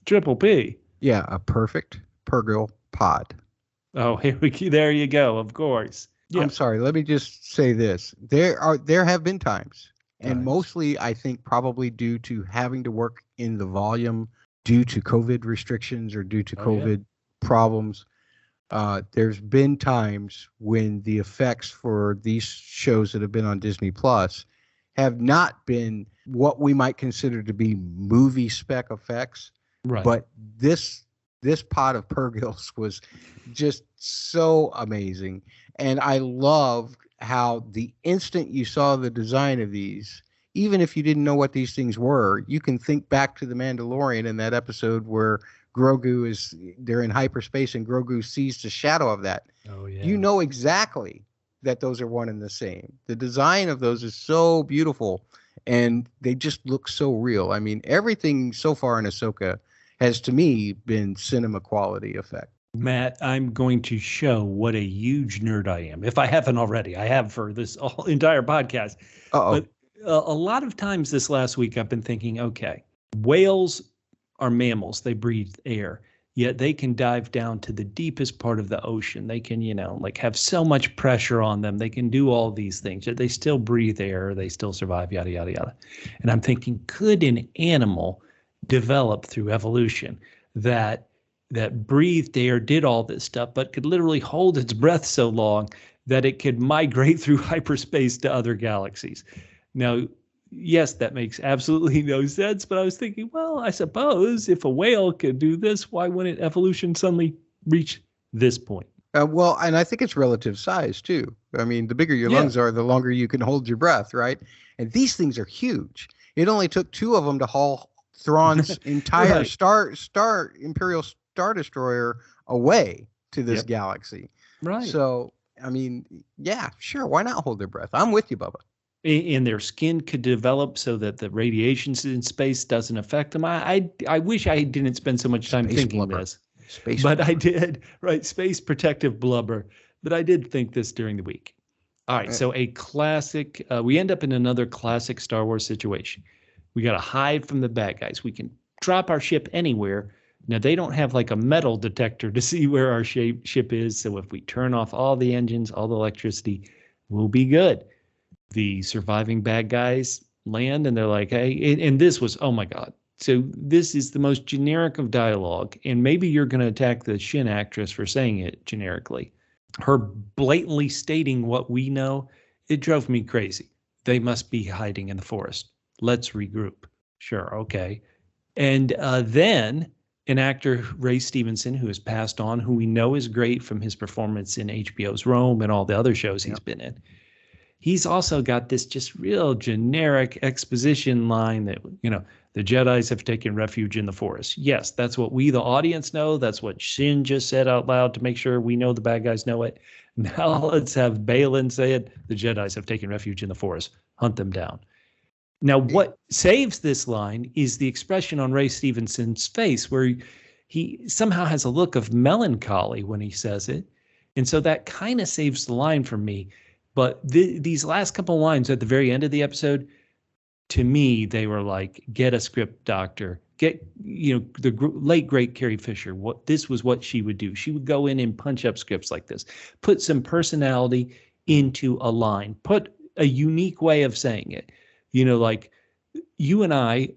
Triple P. Yeah, a perfect Purgle pod. Oh, there you go. Of course. Yeah. I'm sorry. Let me just say this. There have been times, and mostly I think probably due to having to work in the volume due to COVID restrictions or due to COVID problems. There's been times when the effects for these shows that have been on Disney Plus have not been what we might consider to be movie spec effects. Right. But this pot of Purgils was just so amazing. And I loved how the instant you saw the design of these, even if you didn't know what these things were, you can think back to The Mandalorian in that episode where they're in hyperspace and Grogu sees the shadow of that. Oh, yeah. You know exactly that those are one and the same. The design of those is so beautiful and they just look so real. I mean, everything so far in Ahsoka has, to me, been cinema quality effect. Matt, I'm going to show what a huge nerd I am. If I haven't already, I have for this entire podcast. Uh-oh. But a lot of times this last week, I've been thinking, okay, whales are mammals. They breathe air, yet they can dive down to the deepest part of the ocean. They can, have so much pressure on them. They can do all these things, yet they still breathe air. They still survive, yada, yada, yada. And I'm thinking, could an animal develop through evolution that breathed air, did all this stuff, but could literally hold its breath so long that it could migrate through hyperspace to other galaxies? Now, yes, that makes absolutely no sense, but I was thinking, well, I suppose if a whale could do this, why wouldn't evolution suddenly reach this point? Well, and I think it's relative size, too. I mean, the bigger your lungs are, the longer you can hold your breath, right? And these things are huge. It only took 2 of them to haul Thrawn's entire Imperial Star Destroyer away to this galaxy. Right. So, I mean, yeah, sure. Why not hold their breath? I'm with you, Bubba. And their skin could develop so that the radiation in space doesn't affect them. I wish I didn't spend so much time thinking this. I did. Right. Space protective blubber. But I did think this during the week. All right, so a classic, we end up in another classic Star Wars situation. We got to hide from the bad guys. We can drop our ship anywhere. Now, they don't have like a metal detector to see where our ship is. So if we turn off all the engines, all the electricity, we'll be good. The surviving bad guys land and they're like, hey, and this was, oh my God. So this is the most generic of dialogue. And maybe you're going to attack the Shin actress for saying it generically. Her blatantly stating what we know, it drove me crazy. They must be hiding in the forest. Let's regroup. Sure, okay. And then an actor, Ray Stevenson, who has passed on, who we know is great from his performance in HBO's Rome and all the other shows he's been in. He's also got this just real generic exposition line that, the Jedis have taken refuge in the forest. Yes, that's what we, the audience, know. That's what Shin just said out loud to make sure we know the bad guys know it. Now let's have Balin say it. The Jedis have taken refuge in the forest. Hunt them down. Now, what saves this line is the expression on Ray Stevenson's face, where he somehow has a look of melancholy when he says it. And so that kind of saves the line for me. But these last couple of lines at the very end of the episode, to me, they were like, get a script doctor, get, the late, great Carrie Fisher. This was what she would do. She would go in and punch up scripts like this, put some personality into a line, put a unique way of saying it. Like you and I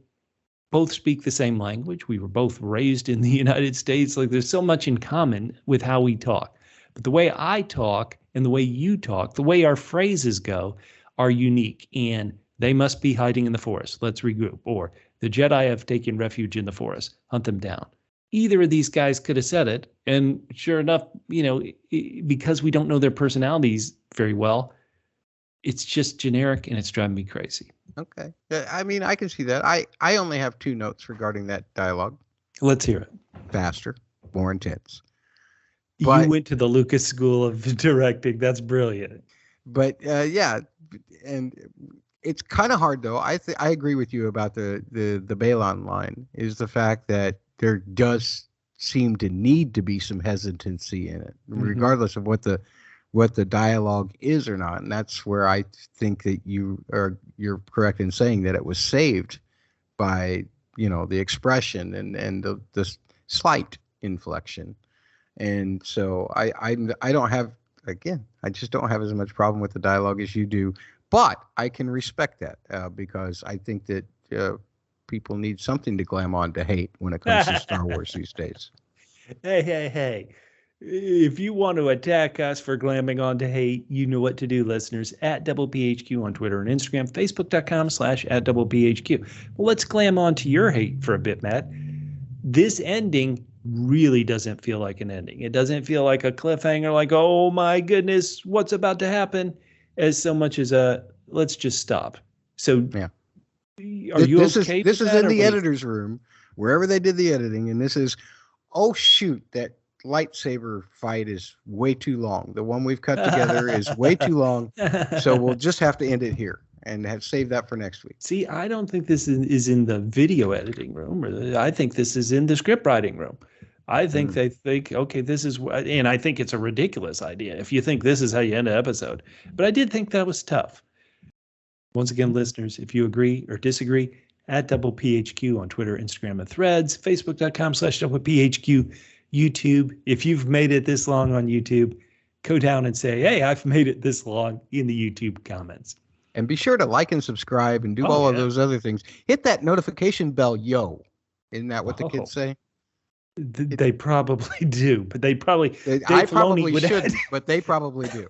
both speak the same language. We were both raised in the United States. Like there's so much in common with how we talk. But the way I talk and the way you talk, the way our phrases go are unique. And they must be hiding in the forest. Let's regroup. Or the Jedi have taken refuge in the forest. Hunt them down. Either of these guys could have said it. And sure enough, because we don't know their personalities very well, it's just generic and it's driving me crazy. Okay. I mean, I can see that. I only have 2 notes regarding that dialogue. Let's hear it. Faster, more intense. But, you went to the Lucas School of Directing. That's brilliant. But yeah, and it's kind of hard though. I agree with you about the Balon line, is the fact that there does seem to need to be some hesitancy in it, regardless of what the dialogue is or not. And that's where I think that you're correct in saying that it was saved by the expression and the slight inflection. And so I don't have, again, I just don't have as much problem with the dialogue as you do. But I can respect that because I think that people need something to glam on to hate when it comes to Star Wars these days. Hey. If you want to attack us for glamming on to hate, you know what to do, listeners. @PHQ on Twitter and Instagram, Facebook.com/@PHQ. Well, let's glam on to your hate for a bit, Matt. This ending really doesn't feel like an ending. It doesn't feel like a cliffhanger, like, oh my goodness, what's about to happen, as so much as let's just stop. So yeah. Are you okay? This is in the editor's room, wherever they did the editing, and this is, oh shoot, that lightsaber fight is way too long. The one we've cut together is way too long, so we'll just have to end it here and save that for next week. See, I don't think this is in the video editing room, I think this is in the script writing room. I think they think, okay, this is what, and I think it's a ridiculous idea if you think this is how you end an episode. But I did think that was tough. Once again, listeners, if you agree or disagree, @PHQ on Twitter, Instagram, and Threads, Facebook.com/PHQ, YouTube. If you've made it this long on YouTube, go down and say, hey, I've made it this long in the YouTube comments. And be sure to like and subscribe and do all of those other things. Hit that notification bell, yo. Isn't that what the kids say? They probably do, but I probably shouldn't, but they probably do.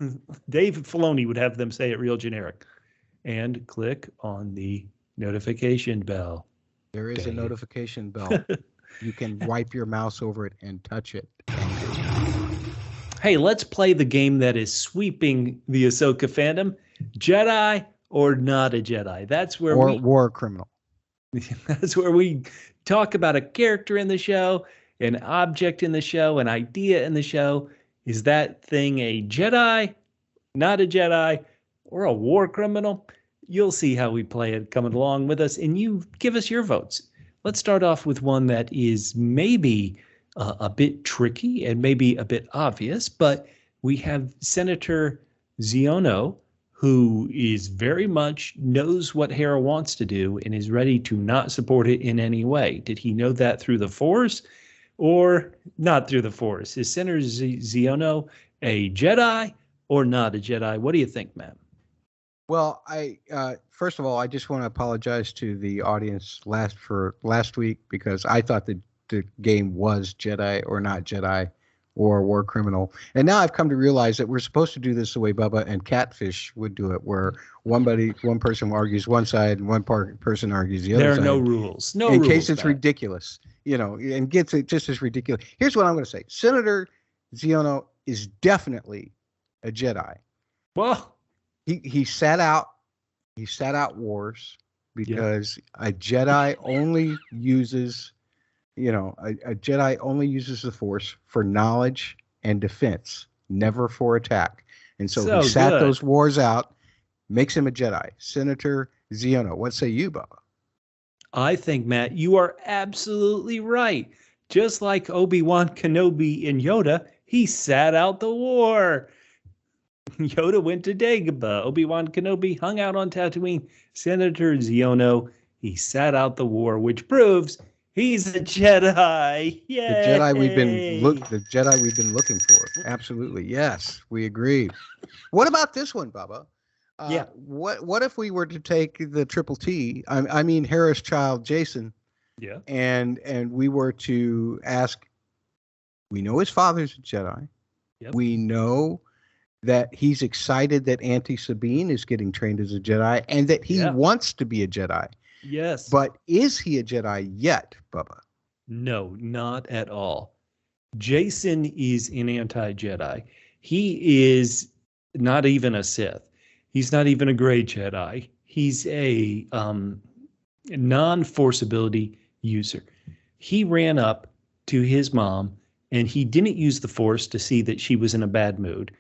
Dave Filoni would have them say it real generic. And click on the notification bell. There is a notification bell. You can wipe your mouse over it and touch it. Hey, let's play the game that is sweeping the Ahsoka fandom. Jedi or not a Jedi. That's where war criminal. That's where we talk about a character in the show, an object in the show, an idea in the show. Is that thing a Jedi, not a Jedi, or a war criminal? You'll see how we play it coming along with us, and you give us your votes. Let's start off with one that is maybe a bit tricky and maybe a bit obvious, but we have Senator Xiono who is very much knows what Hera wants to do and is ready to not support it in any way. Did he know that through the Force or not through the Force? Is Senator Xiono a Jedi or not a Jedi? What do you think, Matt? Well, first of all, I just want to apologize to the audience last week because I thought that the game was Jedi or not Jedi or war criminal. And now I've come to realize that we're supposed to do this the way Bubba and Catfish would do it, where one person argues one side and one person argues the other side. There are no rules. In case it's ridiculous, and gets it just as ridiculous. Here's what I'm going to say. Senator Xiono is definitely a Jedi. Well, he sat out wars because a Jedi only uses a Jedi only uses the Force for knowledge and defense, never for attack. And so he sat those wars out, makes him a Jedi. Senator Xiono, what say you, Bubba? I think, Matt, you are absolutely right. Just like Obi-Wan Kenobi and Yoda, he sat out the war. Yoda went to Dagobah. Obi-Wan Kenobi hung out on Tatooine. Senator Xiono, he sat out the war, which proves he's a Jedi. Yay! The Jedi we've been looking for. Absolutely. Yes, we agree. What about this one, Bubba? What if we were to take the Triple T? I mean Hera's child, Jason. Yeah. And we were to ask. We know his father's a Jedi. Yep. We know that he's excited that Auntie Sabine is getting trained as a Jedi, and that he wants to be a Jedi. Yes. But is he a Jedi yet, Bubba? No, not at all. Jason is an anti-Jedi. He is not even a Sith. He's not even a gray Jedi. He's a non-Force ability user. He ran up to his mom, and he didn't use the Force to see that she was in a bad mood.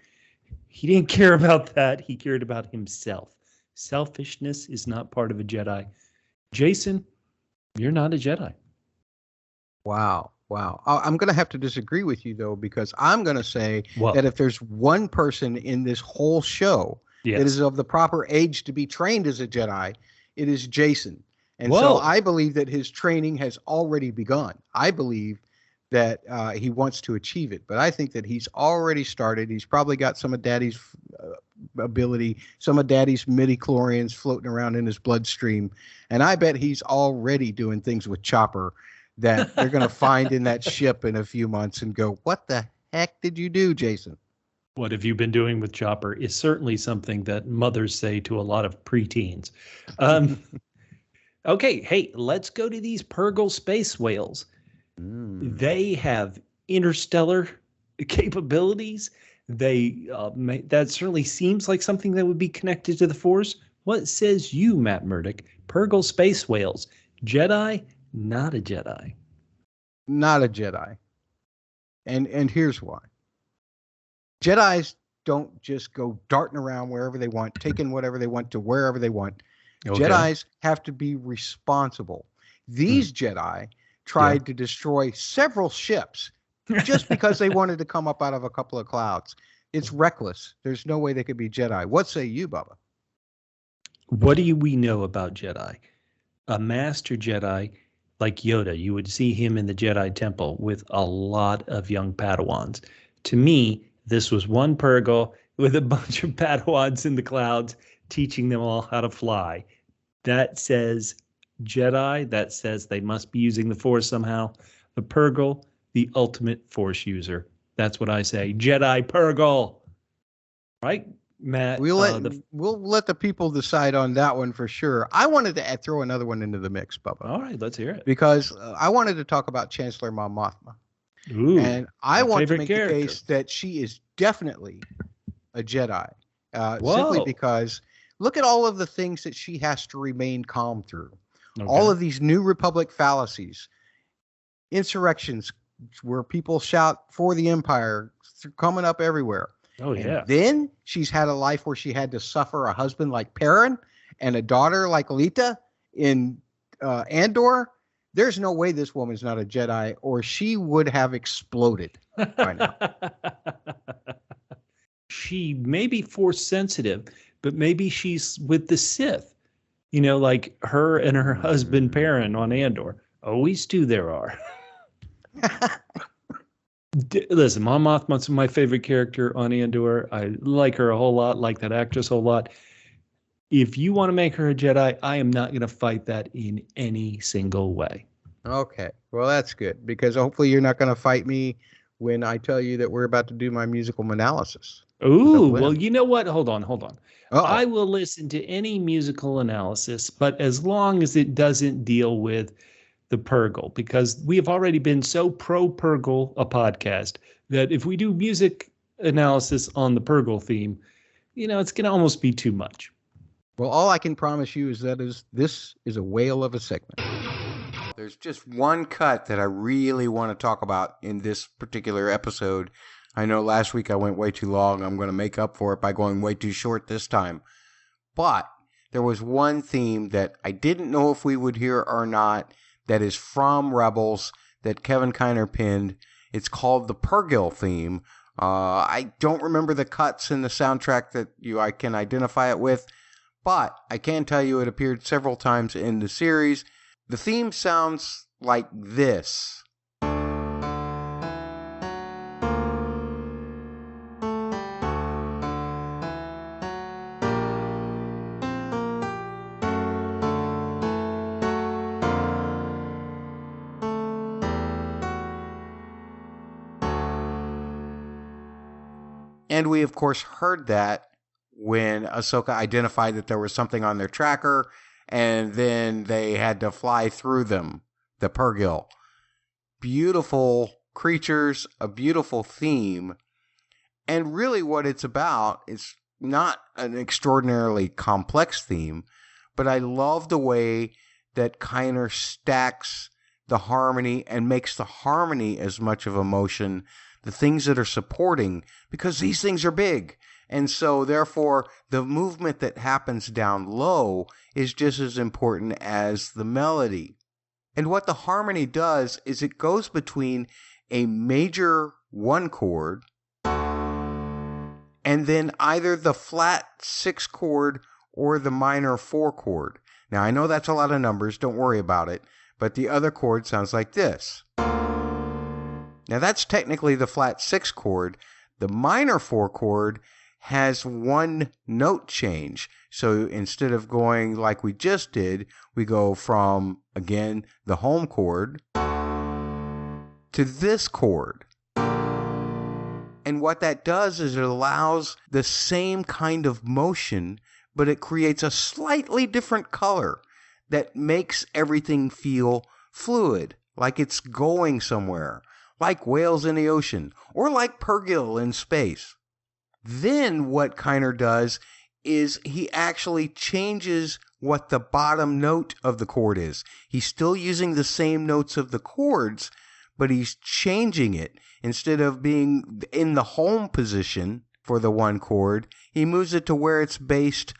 He didn't care about that. He cared about himself. Selfishness is not part of a Jedi. Jason, you're not a Jedi. Wow. I'm going to have to disagree with you, though, because I'm going to say that if there's one person in this whole show that is of the proper age to be trained as a Jedi, it is Jason. And so I believe that his training has already begun. I believe that he wants to achieve it. But I think that he's already started. He's probably got some of Daddy's ability, some of Daddy's midi-chlorians floating around in his bloodstream. And I bet he's already doing things with Chopper that they're going to find in that ship in a few months and go, what the heck did you do, Jason? What have you been doing with Chopper is certainly something that mothers say to a lot of preteens. Okay, hey, let's go to these Purgle space whales. They have interstellar capabilities. That certainly seems like something that would be connected to the Force. What says you, Matt Murdock? Purgle space whales, Jedi, not a Jedi. Not a Jedi. And here's why. Jedis don't just go darting around wherever they want, taking whatever they want to wherever they want. Okay. Jedis have to be responsible. These Jedi tried to destroy several ships just because they wanted to come up out of a couple of clouds. It's reckless. There's no way they could be Jedi. What say you, Bubba? What do we know about Jedi? A master Jedi like Yoda, you would see him in the Jedi Temple with a lot of young Padawans. To me, this was one Purgle with a bunch of Padawans in the clouds teaching them all how to fly. That says Jedi. That says they must be using the Force somehow. The Purgle, the ultimate Force user. That's what I say. Jedi Purgle. Right, Matt? We'll let the people decide on that one for sure. I wanted to throw another one into the mix, Bubba. All right, let's hear it. Because I wanted to talk about Chancellor Mon Mothma. Ooh, and I want to make character. the case that she is definitely a Jedi. Simply because look at all of the things that she has to remain calm through. Okay. All of these New Republic fallacies, insurrections where people shout for the Empire coming up everywhere. Oh, yeah. And then she's had a life where she had to suffer a husband like Perrin and a daughter like Lita in Andor. There's no way this woman's not a Jedi, or she would have exploded by now. She may be Force sensitive, but maybe she's with the Sith. You know, like her and her husband Perrin on Andor. Always two there are. Listen, Mon Mothma's my favorite character on Andor. I like her a whole lot, like that actress a whole lot. If you want to make her a Jedi, I am not going to fight that in any single way. Okay. Well, that's good, because hopefully you're not going to fight me when I tell you that we're about to do my musical analysis. Ooh, well, you know what? Hold on. Uh-oh. I will listen to any musical analysis, but as long as it doesn't deal with the Purgle, because we have already been so pro-Purgle a podcast that if we do music analysis on the Purgle theme, you know, it's going to almost be too much. Well, all I can promise you is that this is a whale of a segment. There's just one cut that I really want to talk about in this particular episode. I know last week I went way too long. I'm going to make up for it by going way too short this time. But there was one theme that I didn't know if we would hear or not that is from Rebels that Kevin Kiner pinned. It's called the Purgle theme. I don't remember the cuts in the soundtrack that I can identify it with, but I can tell you it appeared several times in the series. The theme sounds like this. And we, of course, heard that when Ahsoka identified that there was something on their tracker, and then they had to fly through them, the Purgle. Beautiful creatures, a beautiful theme. And really what it's about is not an extraordinarily complex theme, but I love the way that Kiner stacks the harmony and makes the harmony as much of emotion, the things that are supporting, because these things are big. And so, therefore, the movement that happens down low is just as important as the melody. And what the harmony does is it goes between a major 1 chord and then either the flat 6 chord or the minor 4 chord. Now, I know that's a lot of numbers, don't worry about it, but the other chord sounds like this. Now, that's technically the flat 6 chord. The minor 4 chord has 1 note change. So instead of going like we just did, we go from, again, the home chord to this chord. And what that does is it allows the same kind of motion, but it creates a slightly different color that makes everything feel fluid, like it's going somewhere, like whales in the ocean, or like Purgle in space. Then what Kiner does is he actually changes what the bottom note of the chord is. He's still using the same notes of the chords, but he's changing it. Instead of being in the home position for the 1 chord, he moves it to where it's based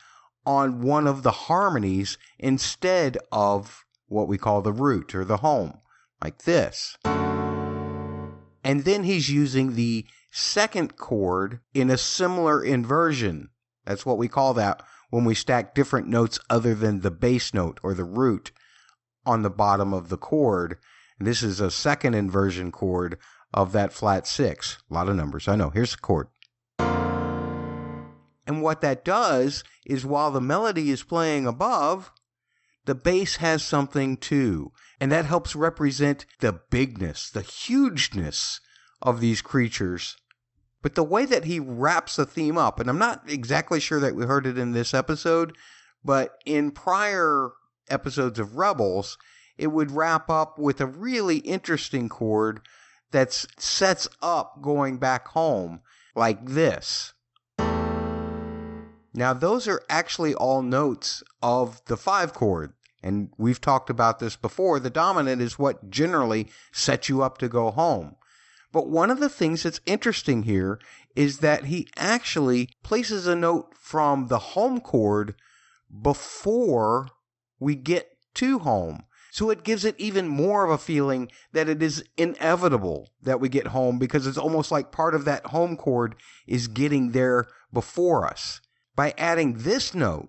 on one of the harmonies instead of what we call the root or the home, like this. And then he's using the 2nd chord in a similar inversion. That's what we call that when we stack different notes other than the bass note or the root on the bottom of the chord. And this is a 2nd inversion chord of that flat 6. A lot of numbers, I know. Here's the chord. And what that does is while the melody is playing above, the bass has something too. And that helps represent the bigness, the hugeness of these creatures. But the way that he wraps the theme up, and I'm not exactly sure that we heard it in this episode, but in prior episodes of Rebels, it would wrap up with a really interesting chord that sets up going back home like this. Now, those are actually all notes of the 5 chord. And we've talked about this before. The dominant is what generally sets you up to go home. But one of the things that's interesting here is that he actually places a note from the home chord before we get to home. So it gives it even more of a feeling that it is inevitable that we get home, because it's almost like part of that home chord is getting there before us. by adding this note,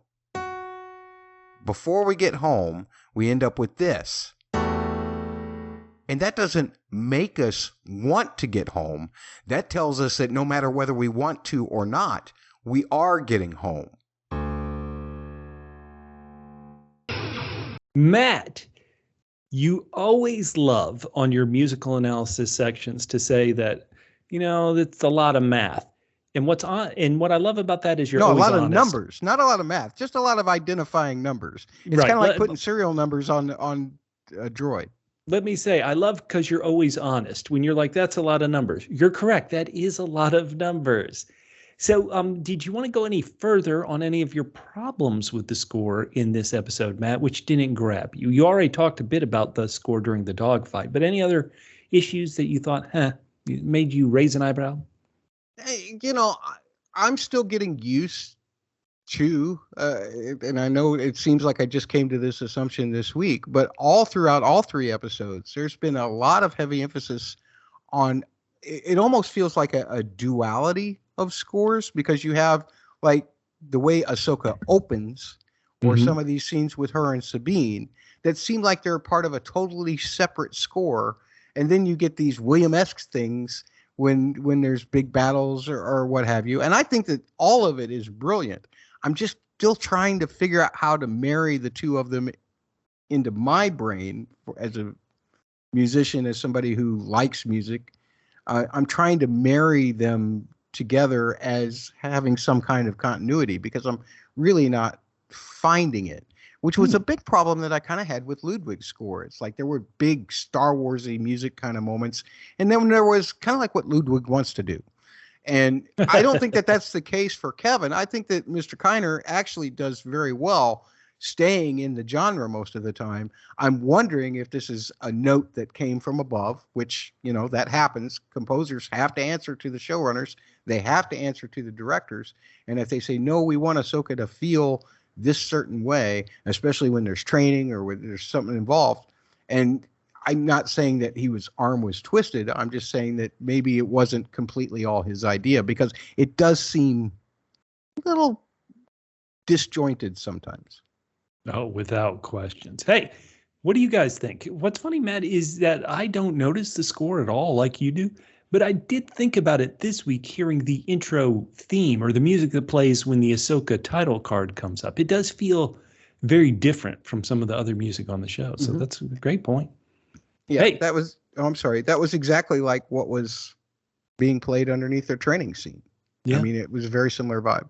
before we get home, we end up with this. And that doesn't make us want to get home. That tells us that no matter whether we want to or not, we are getting home. Matt, you always love on your musical analysis sections to say that, it's a lot of math. And what I love about that is you're always honest. A lot of numbers, not a lot of math, just a lot of identifying numbers. It's kind of like putting serial numbers on a droid. Let me say, I love because you're always honest. When you're like, that's a lot of numbers. You're correct. That is a lot of numbers. So did you want to go any further on any of your problems with the score in this episode, Matt, which didn't grab you? You already talked a bit about the score during the dogfight, but any other issues that you thought, made you raise an eyebrow? I'm still getting used to, and I know it seems like I just came to this assumption this week, but all throughout all three episodes, there's been a lot of heavy emphasis on, it almost feels like a duality of scores, because you have like the way Ahsoka opens, or some of these scenes with her and Sabine that seem like they're part of a totally separate score. And then you get these Williams-esque things when there's big battles or what have you. And I think that all of it is brilliant. I'm just still trying to figure out how to marry the two of them into my brain as a musician, as somebody who likes music. I'm trying to marry them together as having some kind of continuity, because I'm really not finding it, which was a big problem that I kind of had with Ludwig's score. It's like there were big Star Wars-y music kind of moments, and then there was kind of like what Ludwig wants to do. And I don't think that that's the case for Kevin. I think that Mr. Kiner actually does very well staying in the genre most of the time. I'm wondering if this is a note that came from above, which, that happens. Composers have to answer to the showrunners. They have to answer to the directors. And if they say, no, we want Ahsoka to feel this certain way, especially when there's training or when there's something involved. And I'm not saying that his arm was twisted. I'm just saying that maybe it wasn't completely all his idea, because it does seem a little disjointed sometimes. Oh, without questions. Hey, what do you guys think? What's funny, Matt, is that I don't notice the score at all like you do, but I did think about it this week hearing the intro theme, or the music that plays when the Ahsoka title card comes up. It does feel very different from some of the other music on the show. So that's a great point. Yeah, that was exactly like what was being played underneath their training scene. Yeah. I mean, it was a very similar vibe.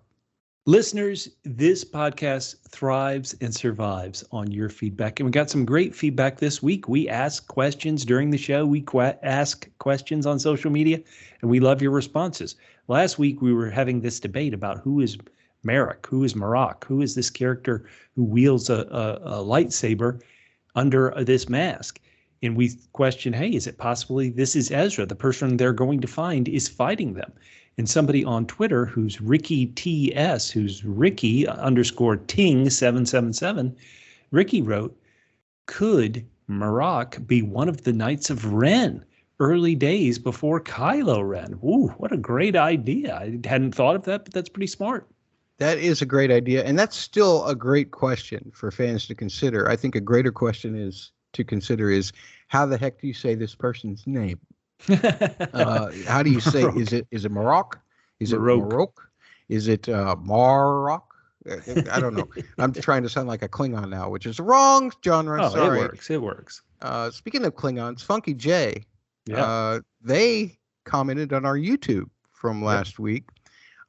Listeners, this podcast thrives and survives on your feedback. And we got some great feedback this week. We ask questions during the show. We ask questions on social media, and we love your responses. Last week, we were having this debate about who is Merrick, who is Marok, who is this character who wields a lightsaber under this mask. And we questioned, hey, is it possibly this is Ezra, the person they're going to find is fighting them? And somebody on Twitter who's Ricky TS, who's Ricky _Ting777, Ricky wrote, could Marok be one of the Knights of Ren, early days before Kylo Ren? Ooh, what a great idea. I hadn't thought of that, but that's pretty smart. That is a great idea. And that's still a great question for fans to consider. I think a greater question to consider is, how the heck do you say this person's name? How do you say, is it Marok? Is it Marok? Is it Marok? I don't know. I'm trying to sound like a Klingon now, which is the wrong genre. Oh, sorry. It works. Speaking of Klingons, Funky J, they commented on our YouTube from last week.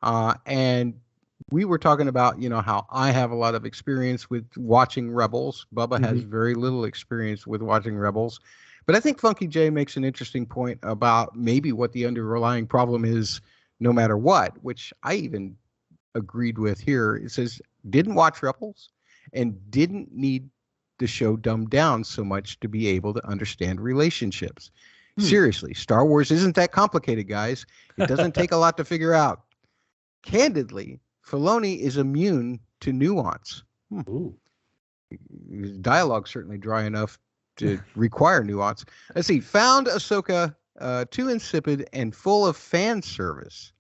And we were talking about, how I have a lot of experience with watching Rebels. Bubba has very little experience with watching Rebels. But I think Funky J makes an interesting point about maybe what the underlying problem is no matter what, which I even agreed with here. It says, didn't watch Rebels and didn't need the show dumbed down so much to be able to understand relationships. Seriously, Star Wars isn't that complicated, guys. It doesn't take a lot to figure out. Candidly, Filoni is immune to nuance. His dialogue certainly dry enough to require nuance. Let's see. Found Ahsoka too insipid and full of fan service.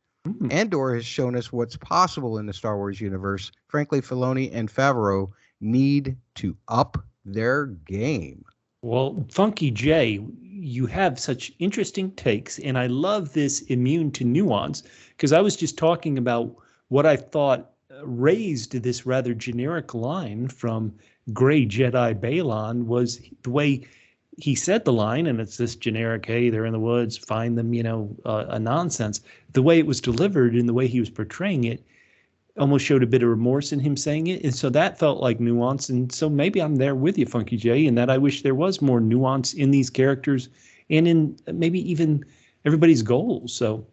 Andor has shown us what's possible in the Star Wars universe. Frankly, Filoni and Favreau need to up their game. Well, Funky J, you have such interesting takes, and I love this immune to nuance, because I was just talking about what I thought raised this rather generic line from Gray Jedi Balon was the way he said the line, and it's this generic, hey, they're in the woods, find them, a nonsense. The way it was delivered and the way he was portraying it almost showed a bit of remorse in him saying it. And so that felt like nuance. And so maybe I'm there with you, Funky J, in that I wish there was more nuance in these characters and in maybe even everybody's goals. So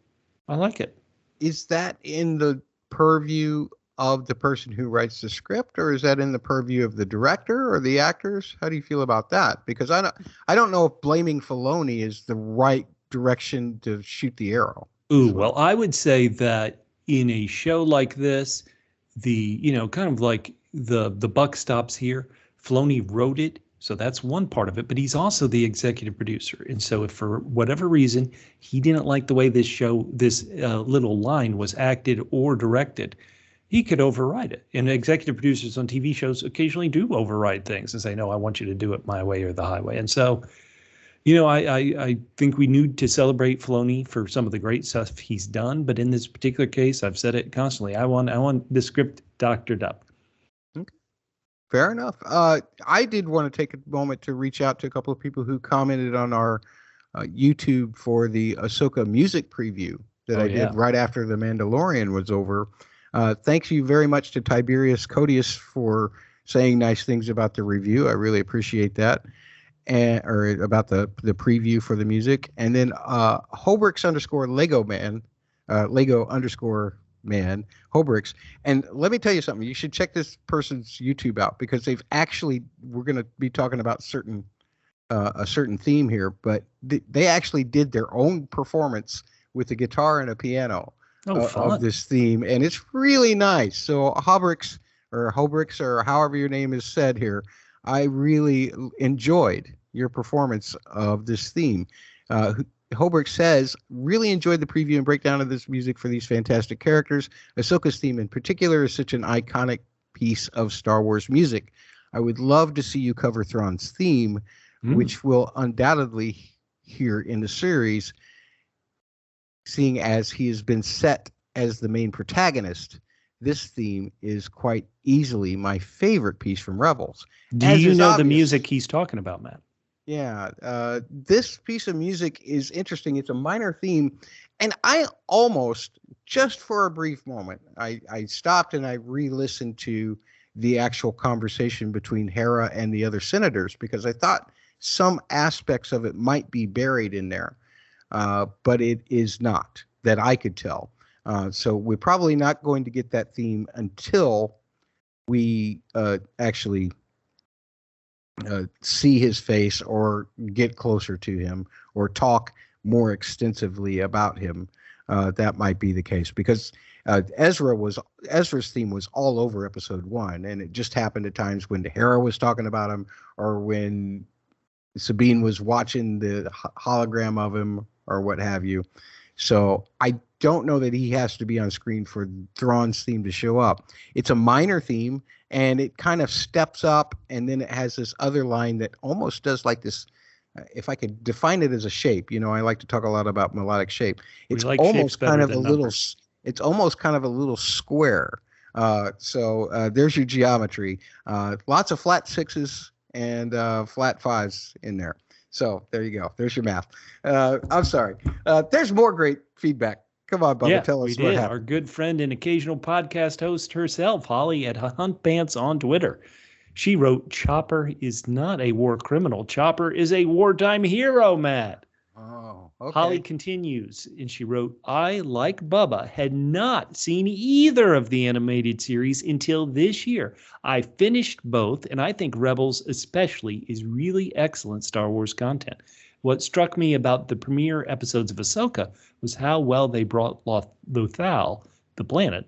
I like it. Is that in the purview of the person who writes the script, or is that in the purview of the director or the actors? How do you feel about that? Because I don't know if blaming Filoni is the right direction to shoot the arrow. Ooh, well, I would say that in a show like this, kind of like the buck stops here. Filoni wrote it, so that's one part of it, but he's also the executive producer. And so if for whatever reason he didn't like the way this little line was acted or directed, he could override it. And executive producers on TV shows occasionally do override things and say, no, I want you to do it my way or the highway. And so, I think we need to celebrate Filoni for some of the great stuff he's done. But in this particular case, I've said it constantly, I want the script doctored up. Okay. Fair enough. I did want to take a moment to reach out to a couple of people who commented on our YouTube for the Ahsoka music preview that I did right after The Mandalorian was over. Thank you very much to Tiberius Codius for saying nice things about the review. I really appreciate that. Or about the preview for the music. And then Hobrix _ Lego Man, Lego _man, Hobrix. And let me tell you something. You should check this person's YouTube out, because we're going to be talking about a certain theme here, but they actually did their own performance with a guitar and a piano of this theme. And it's really nice. So Hobrix, or however your name is said here, I really enjoyed your performance of this theme. Hobrix says, really enjoyed the preview and breakdown of this music for these fantastic characters. Ahsoka's theme in particular is such an iconic piece of Star Wars music. I would love to see you cover Thrawn's theme, which will undoubtedly hear in the series, seeing as he has been set as the main protagonist. This theme is quite easily my favorite piece from Rebels. Do you know the music he's talking about, Matt? Yeah, this piece of music is interesting. It's a minor theme, and I almost, just for a brief moment, I stopped and I re-listened to the actual conversation between Hera and the other senators, because I thought some aspects of it might be buried in there, but it is not, that I could tell. So we're probably not going to get that theme until we actually see his face or get closer to him or talk more extensively about him. That might be the case, because Ezra's theme was all over episode 1, and it just happened at times when Hera was talking about him, or when Sabine was watching the hologram of him, or what have you. So I don't know that he has to be on screen for Thrawn's theme to show up. It's a minor theme, and it kind of steps up, and then it has this other line that almost does like this. If I could define it as a shape, I like to talk a lot about melodic shape. It's almost kind of a little. It's almost kind of a little square. So there's your geometry. Lots of flat 6s and flat 5s in there. So there you go. There's your math. I'm sorry. There's more great feedback. Come on, Bubba, tell us what happened. Our good friend and occasional podcast host herself, Holly at Hunt Pants on Twitter. She wrote, Chopper is not a war criminal. Chopper is a wartime hero, Matt. Oh, okay. Holly continues, and she wrote, I, like Bubba, had not seen either of the animated series until this year. I finished both, and I think Rebels especially is really excellent Star Wars content. What struck me about the premiere episodes of Ahsoka was how well they brought Lothal, the planet,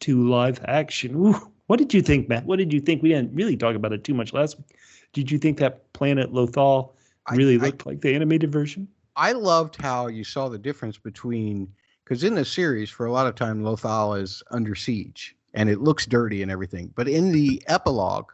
to live action. Ooh, what did you think, Matt? What did you think? We didn't really talk about it too much last week. Did you think that planet Lothal really looked like the animated version? I loved how you saw the difference between Because in the series, for a lot of time, Lothal is under siege, and it looks dirty and everything. But in the epilogue,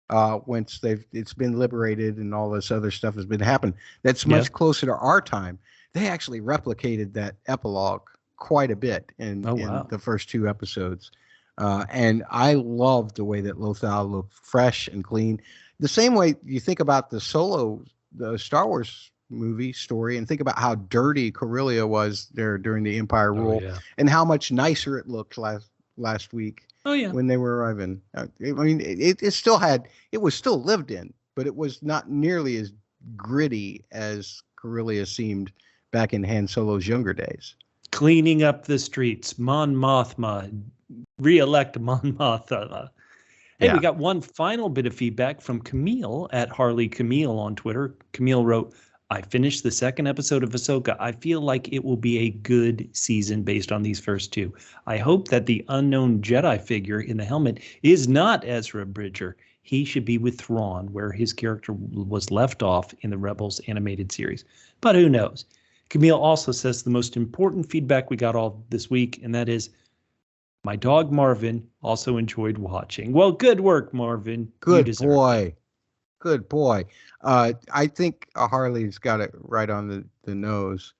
once it's been liberated and all this other stuff has been happening, that's much closer to our time. They actually replicated that epilogue quite a bit in the first 2 episodes. And I loved the way that Lothal looked fresh and clean. The same way you think about the Star Wars movie story, and think about how dirty Corellia was there during the Empire rule, and how much nicer it looked last week. When they were arriving. I mean, it was still lived in, but it was not nearly as gritty as Corellia seemed back in Han Solo's younger days. Cleaning up the streets, Mon Mothma, re-elect Mon Mothma. Hey, we got one final bit of feedback from Camille at Harley Camille on Twitter. Camille wrote, I finished the 2nd episode of Ahsoka. I feel like it will be a good season based on these first 2. I hope that the unknown Jedi figure in the helmet is not Ezra Bridger. He should be with Thrawn, where his character was left off in the Rebels animated series. But who knows? Camille also says the most important feedback we got all this week, and that is, my dog Marvin also enjoyed watching. Well, good work, Marvin. Good boy. Good boy. I think Harley's got it right on the nose,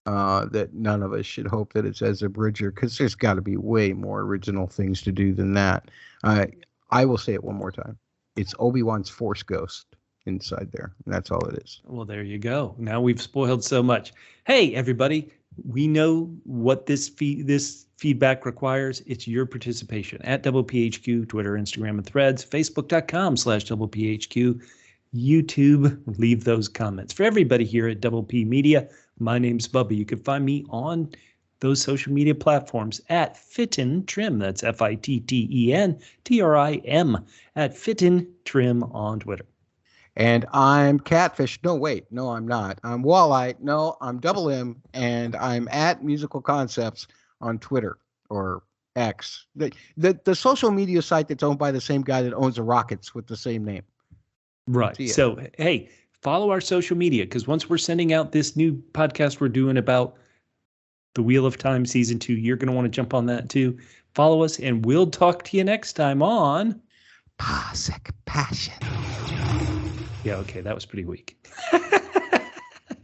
that none of us should hope that it's Ezra Bridger, because there's got to be way more original things to do than that. I will say it one more time. It's Obi-Wan's Force Ghost inside there. And that's all it is. Well, there you go. Now we've spoiled so much. Hey, everybody, we know what this feedback requires. It's your participation at PHQ, Twitter, Instagram, and Threads, Facebook.com/PHQ, YouTube. Leave those comments. For everybody here at Double P Media, my name's Bubba. You can find me on those social media platforms at Fitten Trim. That's FITTENTRIM at Fitten Trim on Twitter. And I'm Catfish. No, wait. No, I'm not. I'm Walleye. No, I'm Double M. And I'm at Musical Concepts on Twitter or X. The social media site that's owned by the same guy that owns the Rockets with the same name. Right. So, hey, follow our social media, because once we're sending out this new podcast we're doing about the Wheel of Time Season 2, you're going to want to jump on that too. Follow us, and we'll talk to you next time on Parsec Passion. Yeah, okay, that was pretty weak.